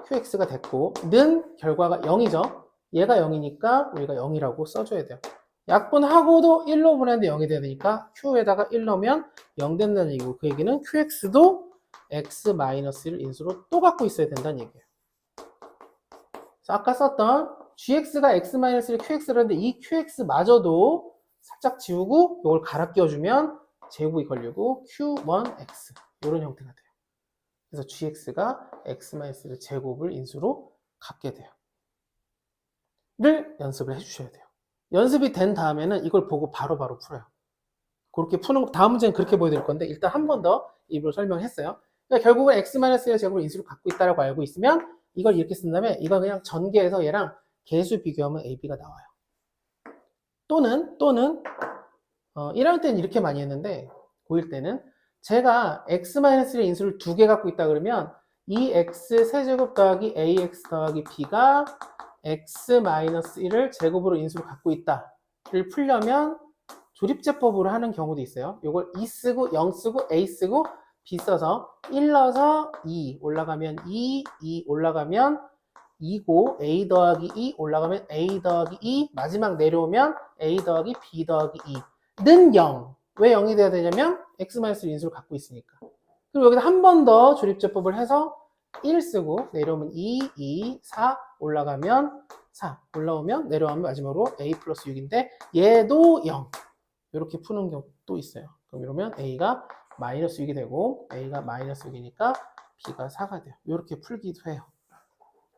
qx가 됐고 는 결과가 0이죠. 얘가 0이니까 우리가 0이라고 써줘야 돼요. 약분하고도 1로 보내는데 0이 돼야 되니까 q에다가 1 넣으면 0 된다는 얘기고 그 얘기는 qx도 x-를 인수로 또 갖고 있어야 된다는 얘기예요. 그래서 아까 썼던 gx가 x-를 qx를 하는데 이 qx마저도 살짝 지우고 이걸 갈아 끼워주면 제곱이 걸리고 q1x 이런 형태가 돼요. 그래서 gx가 x-를 제곱을 인수로 갖게 돼요. 를 연습을 해주셔야 돼요. 연습이 된 다음에는 이걸 보고 바로바로 풀어요. 그렇게 푸는 다음 문제는 그렇게 보여드릴 건데 일단 한 번 더 입으로 설명했어요. 그러니까 결국은 x-의 제곱을 인수로 갖고 있다고 알고 있으면 이걸 이렇게 쓴 다음에 이거 그냥 전개해서 얘랑 개수 비교하면 AB가 나와요. 또는 1학년 때는 이렇게 많이 했는데 고1 때는 제가 x-의 인수를 2개 갖고 있다 그러면 이 x 세제곱 더하기 ax 더하기 b가 x-1을 제곱으로 인수로 갖고 있다를 풀려면 조립제법으로 하는 경우도 있어요. 이걸 2 쓰고 0 쓰고 a 쓰고 b 써서 1 넣어서 2 올라가면 2 올라가면 2고 a 더하기 2 올라가면 a 더하기 2 마지막 내려오면 a 더하기 b 더하기 2는 0. 왜 0이 돼야 되냐면 x-를 인수로 갖고 있으니까. 그리고 여기다 한 번 더 조립제법을 해서 1 쓰고 내려오면 2, 4 올라가면 4 올라오면 내려오면 마지막으로 a 플러스 6인데 얘도 0 이렇게 푸는 경우도 있어요. 그럼 이러면 a가 마이너스 6이 되고 a가 마이너스 6이니까 b가 4가 돼요. 이렇게 풀기도 해요.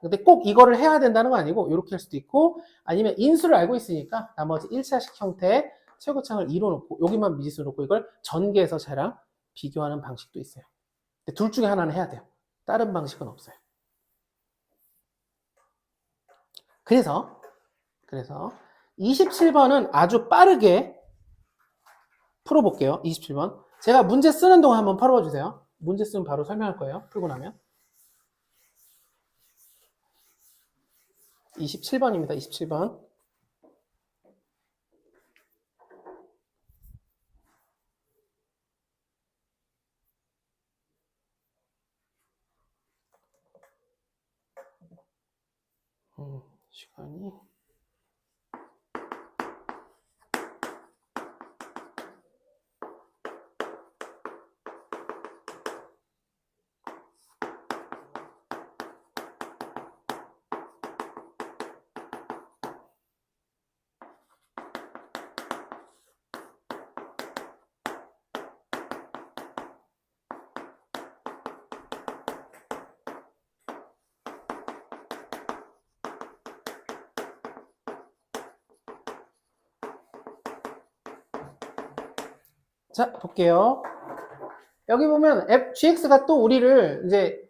근데 꼭 이거를 해야 된다는 건 아니고 이렇게 할 수도 있고 아니면 인수를 알고 있으니까 나머지 1차식 형태의 최고창을 2로 놓고 여기만 미지수로 놓고 이걸 전개해서 쟤랑 비교하는 방식도 있어요. 근데 둘 중에 하나는 해야 돼요. 다른 방식은 없어요. 그래서 27번은 아주 빠르게 풀어볼게요. 27번. 제가 문제 쓰는 동안 한번 풀어봐 주세요. 문제 쓰면 바로 설명할 거예요. 풀고 나면. 27번입니다. 27번. 시간이 자, 볼게요. 여기 보면 gx가 또 우리를 이제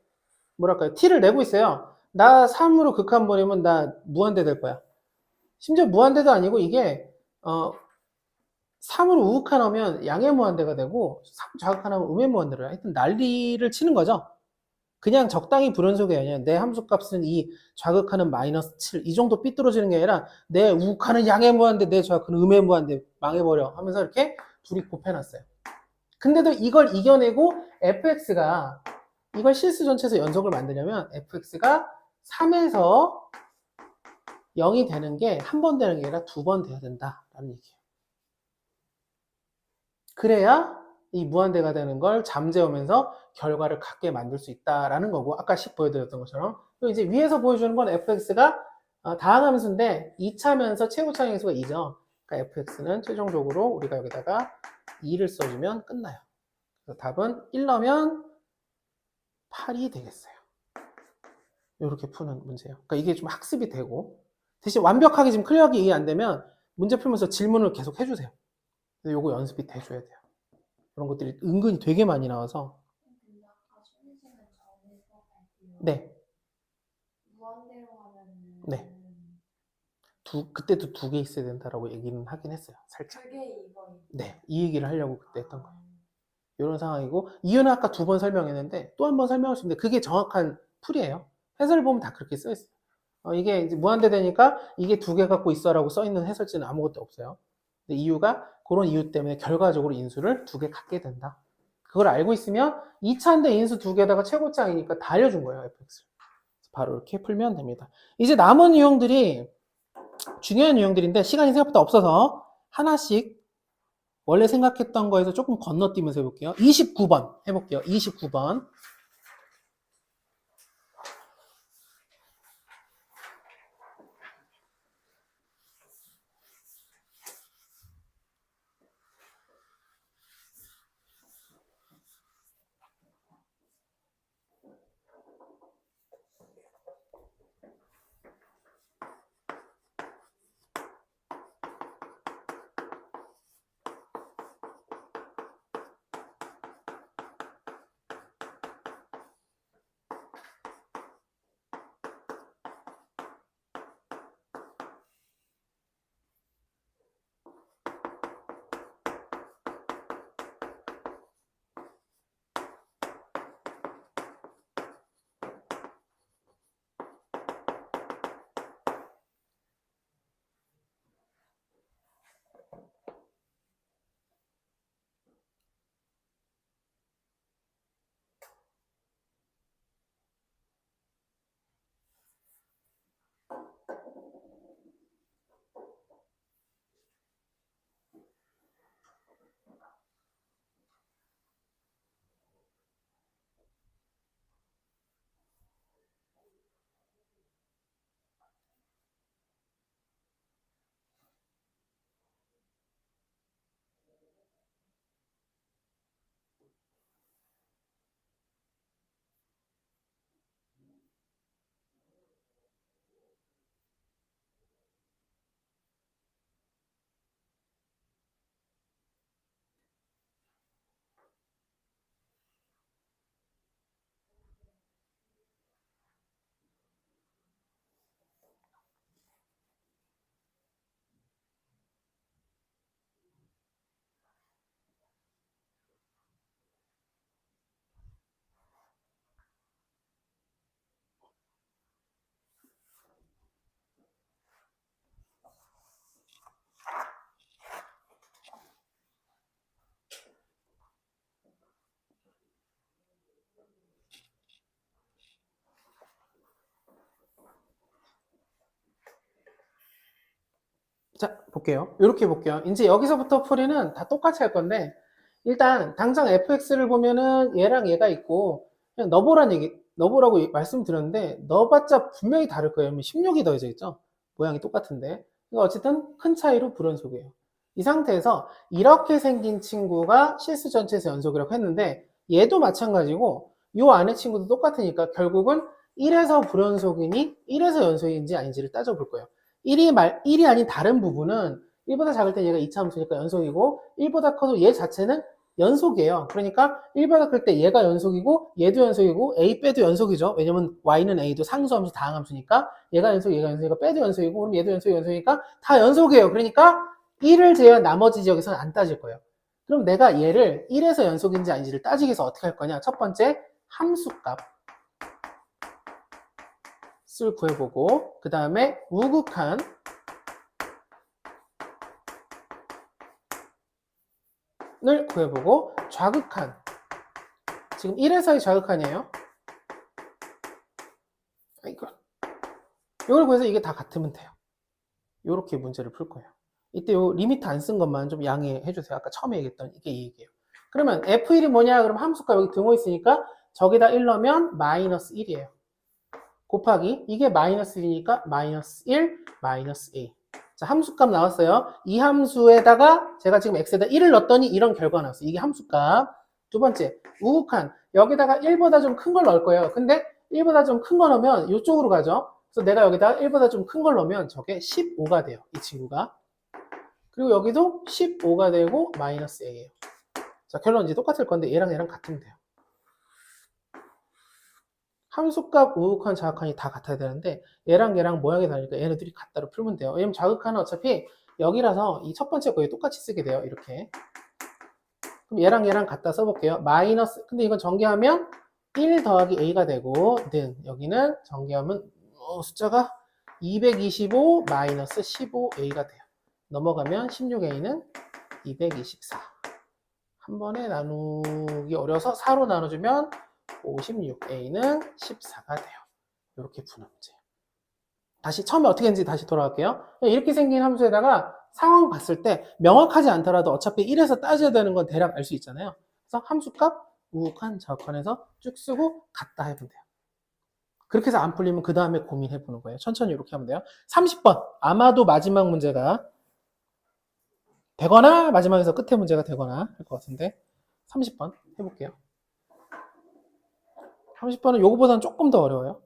뭐랄까요? t를 내고 있어요. 나 3으로 극한 버리면 나 무한대 될 거야. 심지어 무한대도 아니고 이게 3으로 우극하나면 양의 무한대가 되고 3 좌극하나면 음의 무한대로 하여튼 난리를 치는 거죠. 그냥 적당히 불연속이 아니라 내 함수값은 이 좌극하는 마이너스 7 이 정도 삐뚤어지는 게 아니라 내 우극하는 양의 무한대 내 좌극하는 음의 무한대 망해버려 하면서 이렇게 둘이 곱해놨어요. 근데도 이걸 이겨내고 fx가 이걸 실수 전체에서 연속을 만들려면 fx가 3에서 0이 되는 게 한 번 되는 게 아니라 2번 돼야 된다라는 얘기예요. 그래야 이 무한대가 되는 걸 잠재우면서 결과를 같게 만들 수 있다라는 거고 아까 10 보여드렸던 것처럼 또 이제 위에서 보여주는 건 fx가 다항함수인데 2차면서 최고차의 행수가 2죠. 그러니까 fx는 최종적으로 우리가 여기다가 2를 써주면 끝나요. 그래서 답은 1 넣으면 8이 되겠어요. 이렇게 푸는 문제예요. 그러니까 이게 좀 학습이 되고 대신 완벽하게 지금 클리어하게 이해 안 되면 문제 풀면서 질문을 계속 해주세요. 요거 연습이 돼줘야 돼요. 그런 것들이 은근히 되게 많이 나와서. 근데 아까 쉬는 시간 전에 수업할 때 네, 무한대로 하면은 네. 그때도 2개 있어야 된다라고 얘기는 하긴 했어요. 살짝. 그게 이거예요. 네, 이 얘기를 하려고 그때 했던 거예요. 이런 상황이고 이유는 아까 2번 설명했는데 또 한 번 설명할 수 있는데 그게 정확한 풀이에요. 해설을 보면 다 그렇게 써 있어요. 이게 이제 무한대 되니까 이게 2개 갖고 있어라고 써 있는 해설지는 아무것도 없어요. 근데 이유가 그런 이유 때문에 결과적으로 인수를 2개 갖게 된다. 그걸 알고 있으면 2차인데 인수 2개에다가 최고짱이니까 다 알려준 거예요, fx를. 바로 이렇게 풀면 됩니다. 이제 남은 유형들이 중요한 유형들인데 시간이 생각보다 없어서 하나씩 원래 생각했던 거에서 조금 건너뛰면서 해볼게요. 29번 해볼게요. 29번. 자, 볼게요. 이렇게 볼게요. 이제 여기서부터 풀이는 다 똑같이 할 건데, 일단, 당장 fx를 보면은 얘랑 얘가 있고, 그냥 넣어보라고 말씀드렸는데, 넣어봤자 분명히 다를 거예요. 16이 더해져 있죠? 모양이 똑같은데. 그러니까 어쨌든 큰 차이로 불연속이에요. 이 상태에서 이렇게 생긴 친구가 실수 전체에서 연속이라고 했는데, 얘도 마찬가지고, 요 안에 친구도 똑같으니까 결국은 1에서 불연속이니 1에서 연속인지 아닌지를 따져볼 거예요. 1이 아닌 다른 부분은 1보다 작을 때 얘가 2차 함수니까 연속이고 1보다 커도 얘 자체는 연속이에요. 그러니까 1보다 클 때 얘가 연속이고 얘도 연속이고 A 빼도 연속이죠. 왜냐면 Y는 A도 상수함수 다항함수니까 얘가 연속이니까 빼도 연속이고 그럼 얘도 연속이니까 다 연속이에요. 그러니까 1을 제외한 나머지 지역에서는 안 따질 거예요. 그럼 내가 얘를 1에서 연속인지 아닌지를 따지기 위해서 어떻게 할 거냐. 첫 번째 함수값 을 구해보고 그 다음에 우극한 을 구해보고 좌극한 지금 1에서의 좌극한이에요. 이걸 구해서 이게 다 같으면 돼요. 이렇게 문제를 풀 거예요. 이때 요 리미트 안 쓴 것만 좀 양해해 주세요. 아까 처음에 얘기했던 이게 이 얘기예요. 그러면 F1이 뭐냐? 그럼 함수가 여기 등호 있으니까 저기다 1 넣으면 마이너스 1이에요. 곱하기 이게 마이너스 1이니까 마이너스 1, 마이너스 A. 자, 함수값 나왔어요. 이 함수에다가 제가 지금 x에다 1을 넣었더니 이런 결과가 나왔어요. 이게 함수값. 두 번째, 우극한. 여기다가 1보다 좀 큰 걸 넣을 거예요. 근데 1보다 좀 큰 거 넣으면 이쪽으로 가죠. 그래서 내가 여기다 1보다 좀 큰 걸 넣으면 저게 15가 돼요. 이 친구가. 그리고 여기도 15가 되고 마이너스 a예요. 자, 결론 이제 똑같을 건데 얘랑 얘랑 같으면 돼요. 함수값, 우극한, 자극한이 다 같아야 되는데 얘랑 얘랑 모양이 다르니까 얘네들이 같다로 풀면 돼요. 왜냐면 자극한은 어차피 여기라서 이 첫 번째 거에 똑같이 쓰게 돼요. 이렇게. 그럼 얘랑 얘랑 같다 써볼게요. 마이너스, 근데 이건 전개하면 1 더하기 a가 되고 는 여기는 전개하면 숫자가 225 마이너스 15a가 돼요. 넘어가면 16a는 224. 한 번에 나누기 어려서 4로 나눠주면 56a는 14가 돼요. 이렇게 푸는 문제예요. 다시 처음에 어떻게 했는지 다시 돌아갈게요. 이렇게 생긴 함수에다가 상황 봤을 때 명확하지 않더라도 어차피 1에서 따져야 되는 건 대략 알 수 있잖아요. 그래서 함수값, 우극한, 자극한에서 쭉 쓰고 같다 해보면 돼요. 그렇게 해서 안 풀리면 그 다음에 고민해보는 거예요. 천천히 이렇게 하면 돼요. 30번. 아마도 마지막 문제가 되거나 마지막에서 끝에 문제가 되거나 할 것 같은데 30번 해볼게요. 30번은 요거보다는 조금 더 어려워요.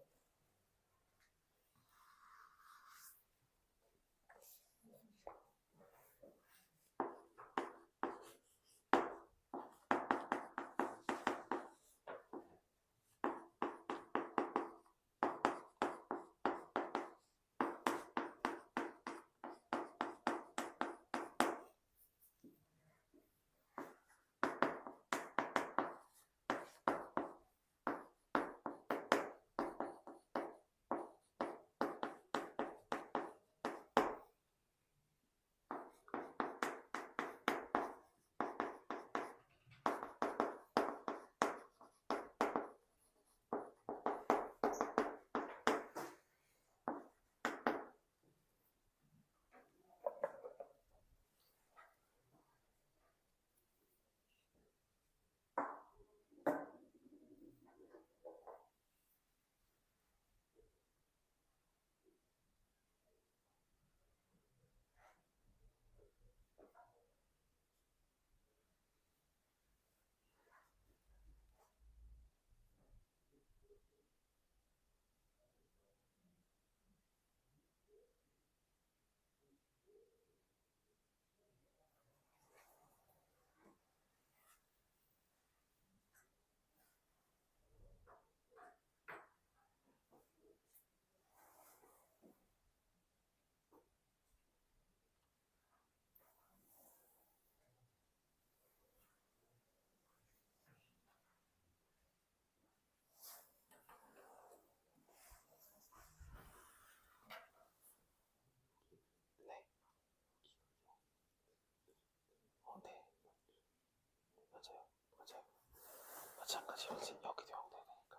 네. 맞아요. 맞아요. 마찬가지로 여기도 영대니까.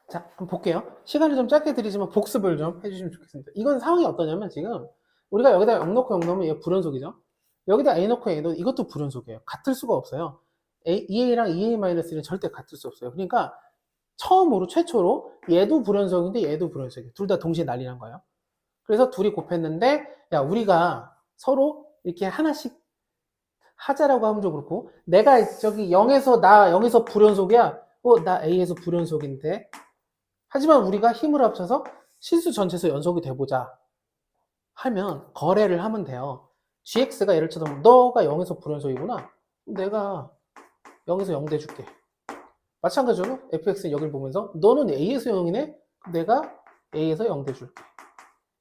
자, 한번 볼게요. 시간을 좀 짧게 드리지만 복습을 좀 해주시면 좋겠습니다. 이건 상황이 어떠냐면 지금 우리가 여기다 0 넣고 0 넣으면 얘 불연속이죠. 여기다 a 넣고 a 넣으면 이것도 불연속이에요. 같을 수가 없어요. 2a랑 2a-1은 절대 같을 수 없어요. 그러니까 처음으로 최초로 얘도 불연속인데 얘도 불연속이에요. 둘 다 동시에 난리 난 거예요. 그래서 둘이 곱했는데 야 우리가 서로 이렇게 하나씩 하자라고 하면 좀 그렇고 내가 저기 0에서 불연속이야. 나 a에서 불연속인데 하지만 우리가 힘을 합쳐서 실수 전체에서 연속이 돼보자 하면 거래를 하면 돼요. gx가 예를 들어서 너가 0에서 불연속이구나. 내가 0에서 0 대줄게. 마찬가지로 fx는 여기를 보면서 너는 a에서 0이네? 내가 a에서 0 대줄게.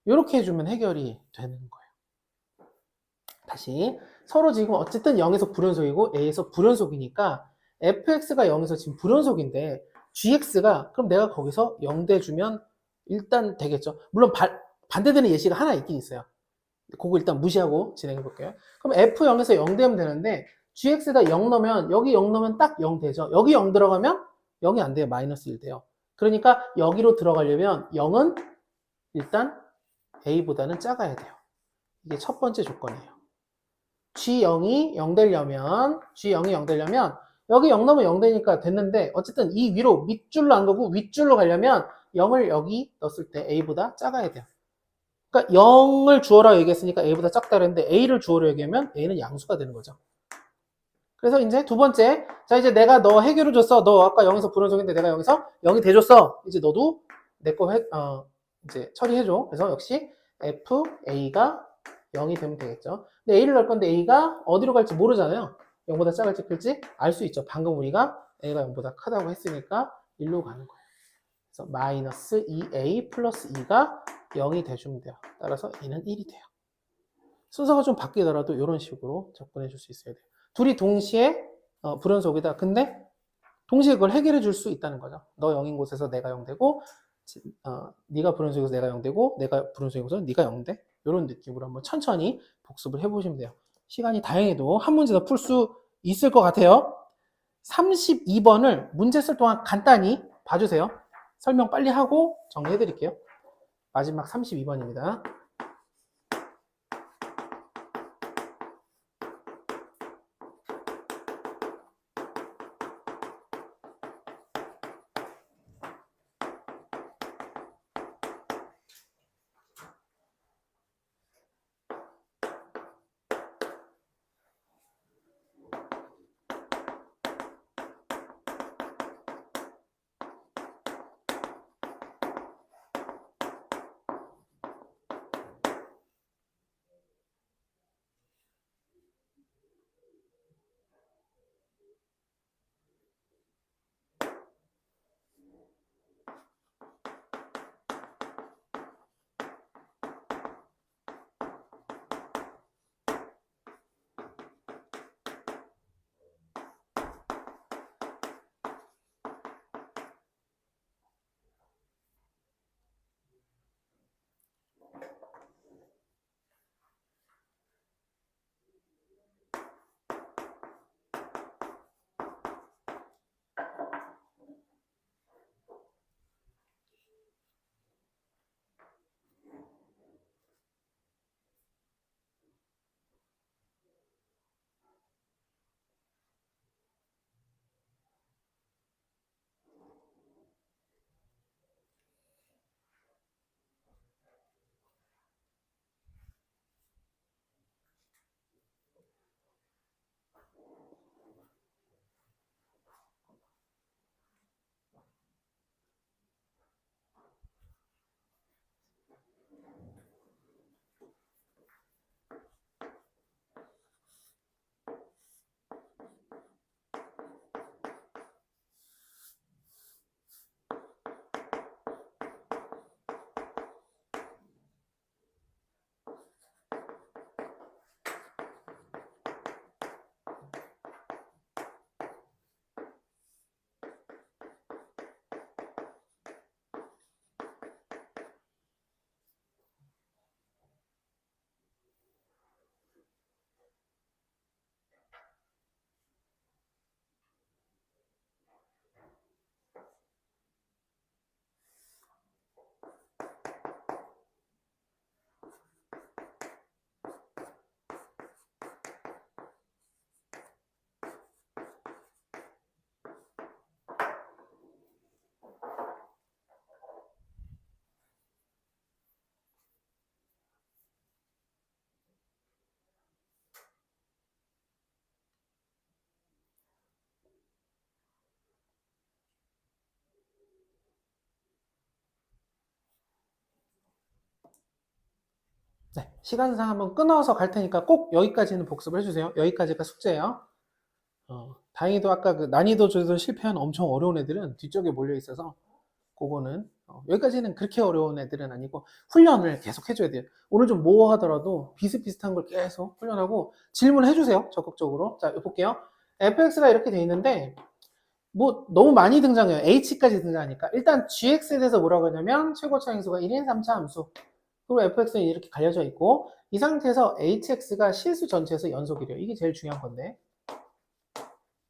이렇게 해주면 해결이 되는 거예요. 다시 서로 지금 어쨌든 0에서 불연속이고 a에서 불연속이니까 fx가 0에서 지금 불연속인데 gx가 그럼 내가 거기서 0 대주면 일단 되겠죠. 물론 반대되는 예시가 하나 있긴 있어요. 그거 일단 무시하고 진행해 볼게요. 그럼 f0에서 0 되면 되는데 gx가 0 넣으면 여기 0 넣으면 딱 0 되죠. 여기 0 들어가면 0이 안 돼요. 마이너스 1 돼요. 그러니까 여기로 들어가려면 0은 일단 a보다는 작아야 돼요. 이게 첫 번째 조건이에요. G0이 0 되려면 여기 0 넣으면 0 되니까 됐는데 어쨌든 이 위로 밑줄로 안 가고 윗줄로 가려면 0을 여기 넣었을 때 A보다 작아야 돼요. 그러니까 0을 주어라 얘기했으니까 A보다 작다 그랬는데 A를 주어로 얘기하면 A는 양수가 되는 거죠. 그래서 이제 두 번째, 자 이제 내가 너 해결을 줬어. 너 아까 0에서 불연속인데 내가 여기서 0이 돼줬어. 이제 너도 내 거 이제 처리해줘. 그래서 역시 FA가 0이 되면 되겠죠. 근데 A를 넣을 건데 A가 어디로 갈지 모르잖아요. 0보다 작을지 클지 알 수 있죠. 방금 우리가 A가 0보다 크다고 했으니까 1로 가는 거예요. 그래서 마이너스 2A 플러스 2가 0이 돼주면 돼요. 따라서 A는 1이 돼요. 순서가 좀 바뀌더라도 이런 식으로 접근해 줄 수 있어야 돼요. 둘이 동시에 불연속이다. 근데 동시에 그걸 해결해 줄 수 있다는 거죠. 너 0인 곳에서 내가 0 되고 네가 불연속에서 내가 0 되고 내가 불연속인 곳에서 네가 0 돼. 이런 느낌으로 한번 천천히 복습을 해보시면 돼요. 시간이 다행히도 한 문제 더 풀 수 있을 것 같아요. 32번을 문제 쓸 동안 간단히 봐주세요. 설명 빨리 하고 정리해 드릴게요. 마지막 32번입니다. 네, 시간상 한번 끊어서 갈 테니까 꼭 여기까지는 복습을 해주세요. 여기까지가 숙제예요. 다행히도 아까 그 난이도 조절 실패한 엄청 어려운 애들은 뒤쪽에 몰려 있어서 그거는 여기까지는 그렇게 어려운 애들은 아니고 훈련을 계속 해줘야 돼요. 오늘 좀 모호하더라도 비슷비슷한 걸 계속 훈련하고 질문을 해주세요. 적극적으로. 자, 볼게요. fx가 이렇게 돼 있는데 뭐 너무 많이 등장해요. h까지 등장하니까 일단 gx에 대해서 뭐라고 하냐면 최고차 함수가 1인 3차 함수 그리고 fx는 이렇게 갈려져 있고 이 상태에서 hx가 실수 전체에서 연속이래요. 이게 제일 중요한 건데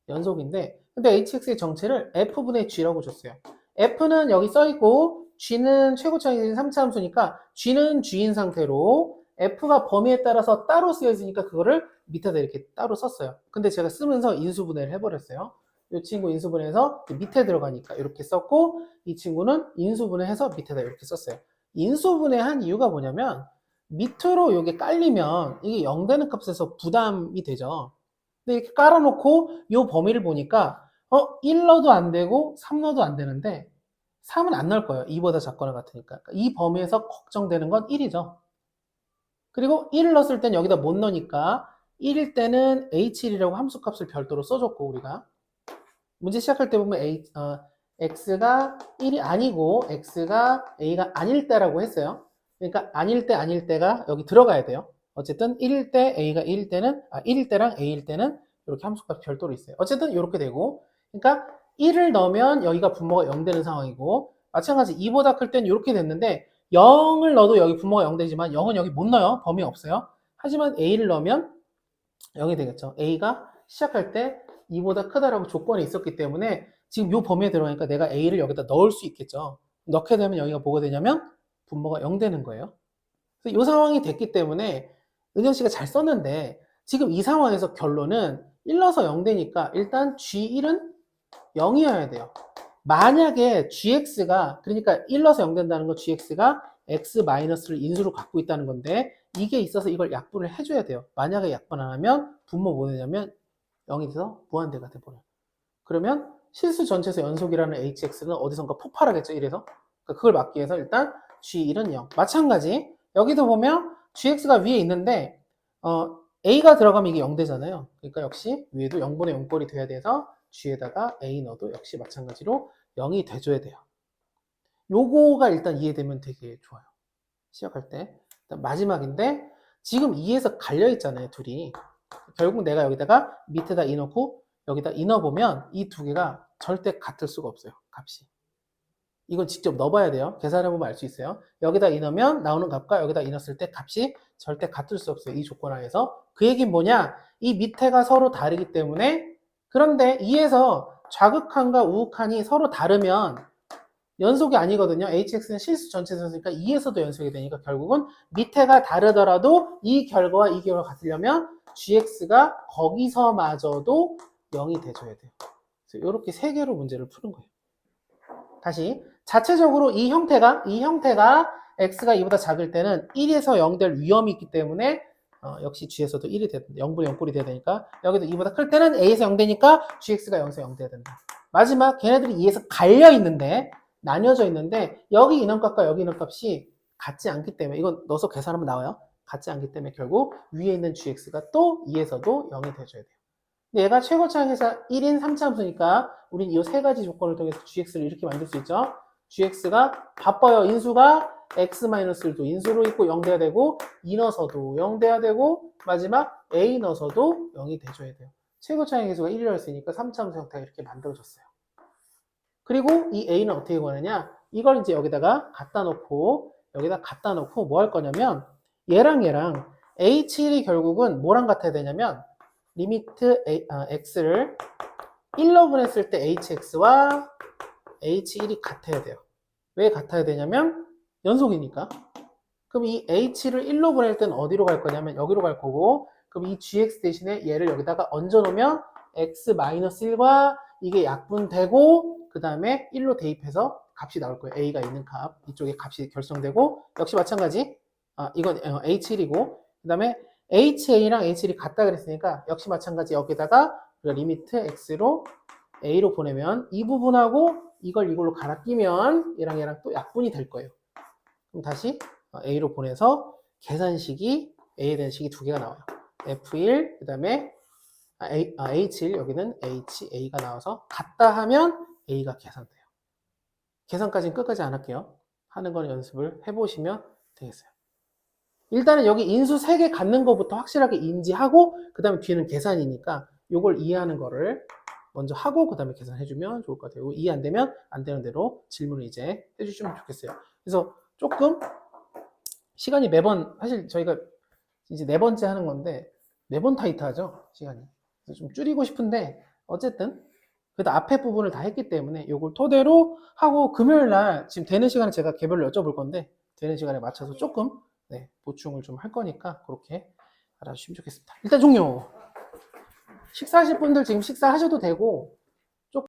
연속인데 근데 hx의 정체를 f분의 g라고 줬어요. f는 여기 써있고 g는 최고차인 3차 함수니까 g는 g인 상태로 f가 범위에 따라서 따로 쓰여지니까 그거를 밑에다 이렇게 따로 썼어요. 근데 제가 쓰면서 인수분해를 해버렸어요. 이 친구 인수분해해서 밑에 들어가니까 이렇게 썼고, 이 친구는 인수분해해서 밑에다 이렇게 썼어요. 인수분해한 이유가 뭐냐면 밑으로 이게 깔리면 이게 0 되는 값에서 부담이 되죠. 근데 이렇게 깔아놓고 이 범위를 보니까 1 넣어도 안 되고 3 넣어도 안 되는데 3은 안 넣을 거예요. 2보다 작거나 같으니까. 그러니까 이 범위에서 걱정되는 건 1이죠. 그리고 1을 넣었을 땐 여기다 못 넣으니까 1일 때는 h1이라고 함수값을 별도로 써줬고, 우리가 문제 시작할 때 보면 x가 1이 아니고 x가 a가 아닐 때라고 했어요. 그러니까 아닐 때가 여기 들어가야 돼요. 어쨌든 1일 때 a가 1일 때는 1일 때랑 a일 때는 이렇게 함수값이 별도로 있어요. 어쨌든 이렇게 되고, 그러니까 1을 넣으면 여기가 분모가 0 되는 상황이고, 마찬가지 2보다 클 때는 이렇게 됐는데 0을 넣어도 여기 분모가 0 되지만 0은 여기 못 넣어요. 범위 없어요. 하지만 a를 넣으면 0이 되겠죠. a가 시작할 때 2보다 크다라고 조건이 있었기 때문에 지금 이 범위에 들어가니까 내가 a를 여기다 넣을 수 있겠죠. 넣게 되면 여기가 뭐가 되냐면 분모가 0 되는 거예요. 그래서 이 상황이 됐기 때문에 은영 씨가 잘 썼는데, 지금 이 상황에서 결론은 1 넣어서 0 되니까 일단 G1은 0이어야 돼요. 만약에 gx가, 그러니까 1 넣어서 0 된다는 건 gx가 x-를 인수로 갖고 있다는 건데, 이게 있어서 이걸 약분을 해줘야 돼요. 만약에 약분 안 하면 분모 뭐 되냐면 0이 돼서 무한대가 돼버려요. 그러면 실수 전체에서 연속이라는 hx는 어디선가 폭발하겠죠. 이래서 그걸 막기 위해서 일단 g1은 0. 마찬가지 여기도 보면 gx가 위에 있는데 a가 들어가면 이게 0 되잖아요. 그러니까 역시 위에도 0분의 0꼴이 돼야 돼서 g에다가 a 넣어도 역시 마찬가지로 0이 돼줘야 돼요. 요거가 일단 이해되면 되게 좋아요. 시작할 때. 일단 마지막인데, 지금 2에서 갈려 있잖아요, 둘이. 결국 내가 여기다가 밑에다 2 넣고 여기다 2 넣어보면 이 두 개가 절대 같을 수가 없어요, 값이. 이건 직접 넣어봐야 돼요. 계산해보면 알 수 있어요. 여기다 2 넣으면 나오는 값과 여기다 2 넣었을 때 값이 절대 같을 수 없어요, 이 조건 하에서. 그 얘기는 뭐냐? 이 밑에가 서로 다르기 때문에. 그런데 2에서 좌극한과 우극한이 서로 다르면 연속이 아니거든요. hx는 실수 전체에서니까 2에서도 연속이 되니까 결국은 밑에가 다르더라도 이 결과와 이 결과가 같으려면 gx가 거기서마저도 0이 돼줘야 돼요. 그래서 이렇게 세 개로 문제를 푸는 거예요. 다시 자체적으로 이 형태가 x가 2보다 작을 때는 1에서 0 될 위험이 있기 때문에 역시 g에서도 1이 돼야 된다. 0분의 0꼴이 돼야 되니까. 여기도 2보다 클 때는 a에서 0 되니까 gx가 0에서 0 돼야 된다. 마지막 걔네들이 2에서 갈려 있는데, 나뉘어져 있는데 여기 인원값과 여기 인원값이 같지 않기 때문에, 이건 넣어서 계산하면 나와요. 같지 않기 때문에 결국 위에 있는 gx가 또 2에서도 0이 돼줘야 돼요. 근데 얘가 최고차항에서 1인 3차 함수니까 우린 이 세 가지 조건을 통해서 gx를 이렇게 만들 수 있죠. gx가 바빠요. 인수가 x-도 인수로 있고 0 돼야 되고, 2 넣어서도 0 돼야 되고, 마지막 a 넣어서도 0이 돼줘야 돼요. 최고차항 계수가 1이라고 했으니까 3차 함수 형태가 이렇게 만들어졌어요. 그리고 이 a는 어떻게 구하느냐? 이걸 이제 여기다가 갖다 놓고 뭐 할 거냐면 얘랑 h1이 결국은 뭐랑 같아야 되냐면 리미트 x를 1로 분했을 때 hx와 h1이 같아야 돼요. 왜 같아야 되냐면 연속이니까. 그럼 이 h를 1로 보낼 때는 어디로 갈 거냐면 여기로 갈 거고, 그럼 이 gx 대신에 얘를 여기다가 얹어 놓으면 x-1과 이게 약분되고, 그 다음에 1로 대입해서 값이 나올 거예요. a가 있는 값, 이쪽에 값이 결정되고, 역시 마찬가지 이건 h1이고, 그 다음에 ha랑 h1이 같다 그랬으니까 역시 마찬가지 여기다가 우리가 리미트 x로 a로 보내면 이 부분하고 이걸로 갈아 끼면 얘랑 또 약분이 될 거예요. 그럼 다시 a로 보내서 계산식이 a에 대한 식이 두 개가 나와요. f1 그 다음에 h1 여기는 ha가 나와서 같다 하면 a가 계산돼요. 계산까지는 끝까지 안 할게요. 하는 건 연습을 해보시면 되겠어요. 일단은 여기 인수 3개 갖는 것부터 확실하게 인지하고, 그 다음에 뒤는 계산이니까 이걸 이해하는 거를 먼저 하고 그 다음에 계산해주면 좋을 것 같아요. 이해 안 되면 안 되는 대로 질문을 이제 해주시면 좋겠어요. 그래서 조금 시간이 매번, 사실 저희가 이제 4번째 하는 건데 매번 타이트하죠, 시간이. 그래서 좀 줄이고 싶은데 어쨌든 그래도 앞에 부분을 다 했기 때문에 이걸 토대로 하고, 금요일 날 지금 되는 시간에 제가 개별로 여쭤볼 건데 되는 시간에 맞춰서 조금 네, 보충을 좀 할 거니까 그렇게 알아주시면 좋겠습니다. 일단 종료. 식사하실 분들 지금 식사하셔도 되고